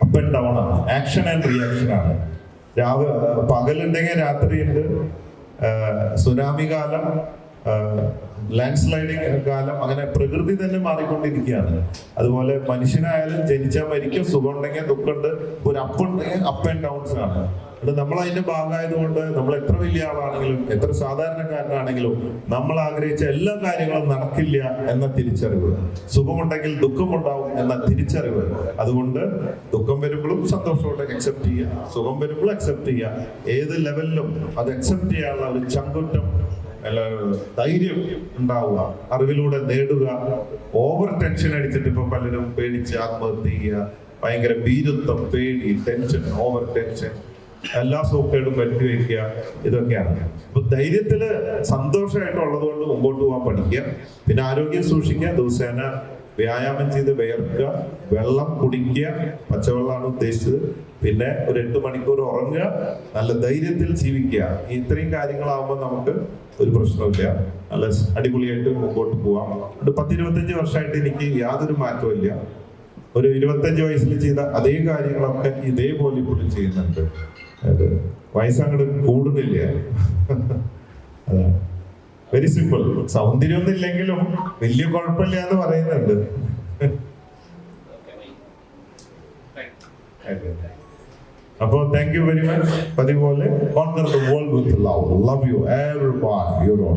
അപ്പ് ആൻഡ് ഡൗൺ ആണ്, ആക്ഷൻ ആൻഡ് റിയാക്ഷൻ ആണ്. പകലുണ്ടെങ്കിൽ രാത്രിയുണ്ട്, സുനാമി കാലം, ലാൻഡ് സ്ലൈഡിങ് കാലം, അങ്ങനെ പ്രകൃതി തന്നെ മാറിക്കൊണ്ടിരിക്കുകയാണ്. അതുപോലെ മനുഷ്യനായാലും ജനിച്ചാൽ മരിക്കും, സുഖം ഉണ്ടെങ്കിൽ ദുഃഖമുണ്ട്, ഒരു അപ്പ് ഉണ്ടെങ്കിൽ അപ്പ് ആൻഡ് ഡൗൺസ് ആണ്. അത് നമ്മൾ അതിന്റെ ഭാഗമായതുകൊണ്ട് നമ്മൾ എത്ര വലിയ ആളാണെങ്കിലും എത്ര സാധാരണക്കാരനാണെങ്കിലും നമ്മൾ ആഗ്രഹിച്ച എല്ലാ കാര്യങ്ങളും നടക്കില്ല എന്ന തിരിച്ചറിവ്, സുഖമുണ്ടെങ്കിൽ ദുഃഖമുണ്ടാവും എന്ന തിരിച്ചറിവ്. അതുകൊണ്ട് ദുഃഖം വരുമ്പോഴും സന്തോഷത്തോടെ അക്സെപ്റ്റ് ചെയ്യുക, സുഖം വരുമ്പോഴും അക്സെപ്റ്റ് ചെയ്യുക. ഏത് ലെവലിലും അത് അക്സെപ്റ്റ് ചെയ്യാനുള്ള ഒരു ചങ്കുറ്റം, ധൈര്യം ഉണ്ടാവുക, അറിവിലൂടെ നേടുക. ഓവർ ടെൻഷൻ അടിച്ചിട്ട് ഇപ്പൊ പലരും പേടിച്ച് ആത്മഹത്യ ചെയ്യുക, ഭയങ്കര ഭീരുത്വം, പേടി, ടെൻഷൻ, ഓവർ ടെൻഷൻ, എല്ലാ സൂക്കേടും വരുത്തി വയ്ക്കുക, ഇതൊക്കെയാണ്. അപ്പൊ ധൈര്യത്തില് സന്തോഷമായിട്ടുള്ളത് കൊണ്ട് മുമ്പോട്ട് പോകാൻ പഠിക്കുക. പിന്നെ ആരോഗ്യം സൂക്ഷിക്കുക, ദിവസേന വ്യായാമം ചെയ്ത് വിയർക്കുക, വെള്ളം കുടിക്കുക, പച്ചവെള്ളമാണ് ഉദ്ദേശിച്ചത്. പിന്നെ ഒരു 8 മണിക്കൂർ ഉറങ്ങുക, നല്ല ധൈര്യത്തിൽ ജീവിക്കുക. ഇത്രയും കാര്യങ്ങളാവുമ്പോൾ നമുക്ക് ഒരു പ്രശ്നമില്ല, നല്ല അടിപൊളിയായിട്ട് മുമ്പോട്ട് പോവാം. 10-25 വർഷമായിട്ട് എനിക്ക് യാതൊരു മാറ്റവും ഇല്ല. ഒരു 25 വയസ്സിൽ ചെയ്ത അതേ കാര്യങ്ങളൊക്കെ ഇതേപോലെ ഇപ്പോഴും ചെയ്യുന്നുണ്ട്. വയസ്സങ്ങോട്ട് കൂടുന്നില്ല. Very simple. സൗന്ദര്യമൊന്നും ഇല്ലെങ്കിലും വലിയ കുഴപ്പമില്ല എന്ന് പറയുന്നുണ്ട്. അപ്പോ താങ്ക് യു വെരി മച്ച്. പതിപോലെ conquer the world with love. Love you everybody. Your on.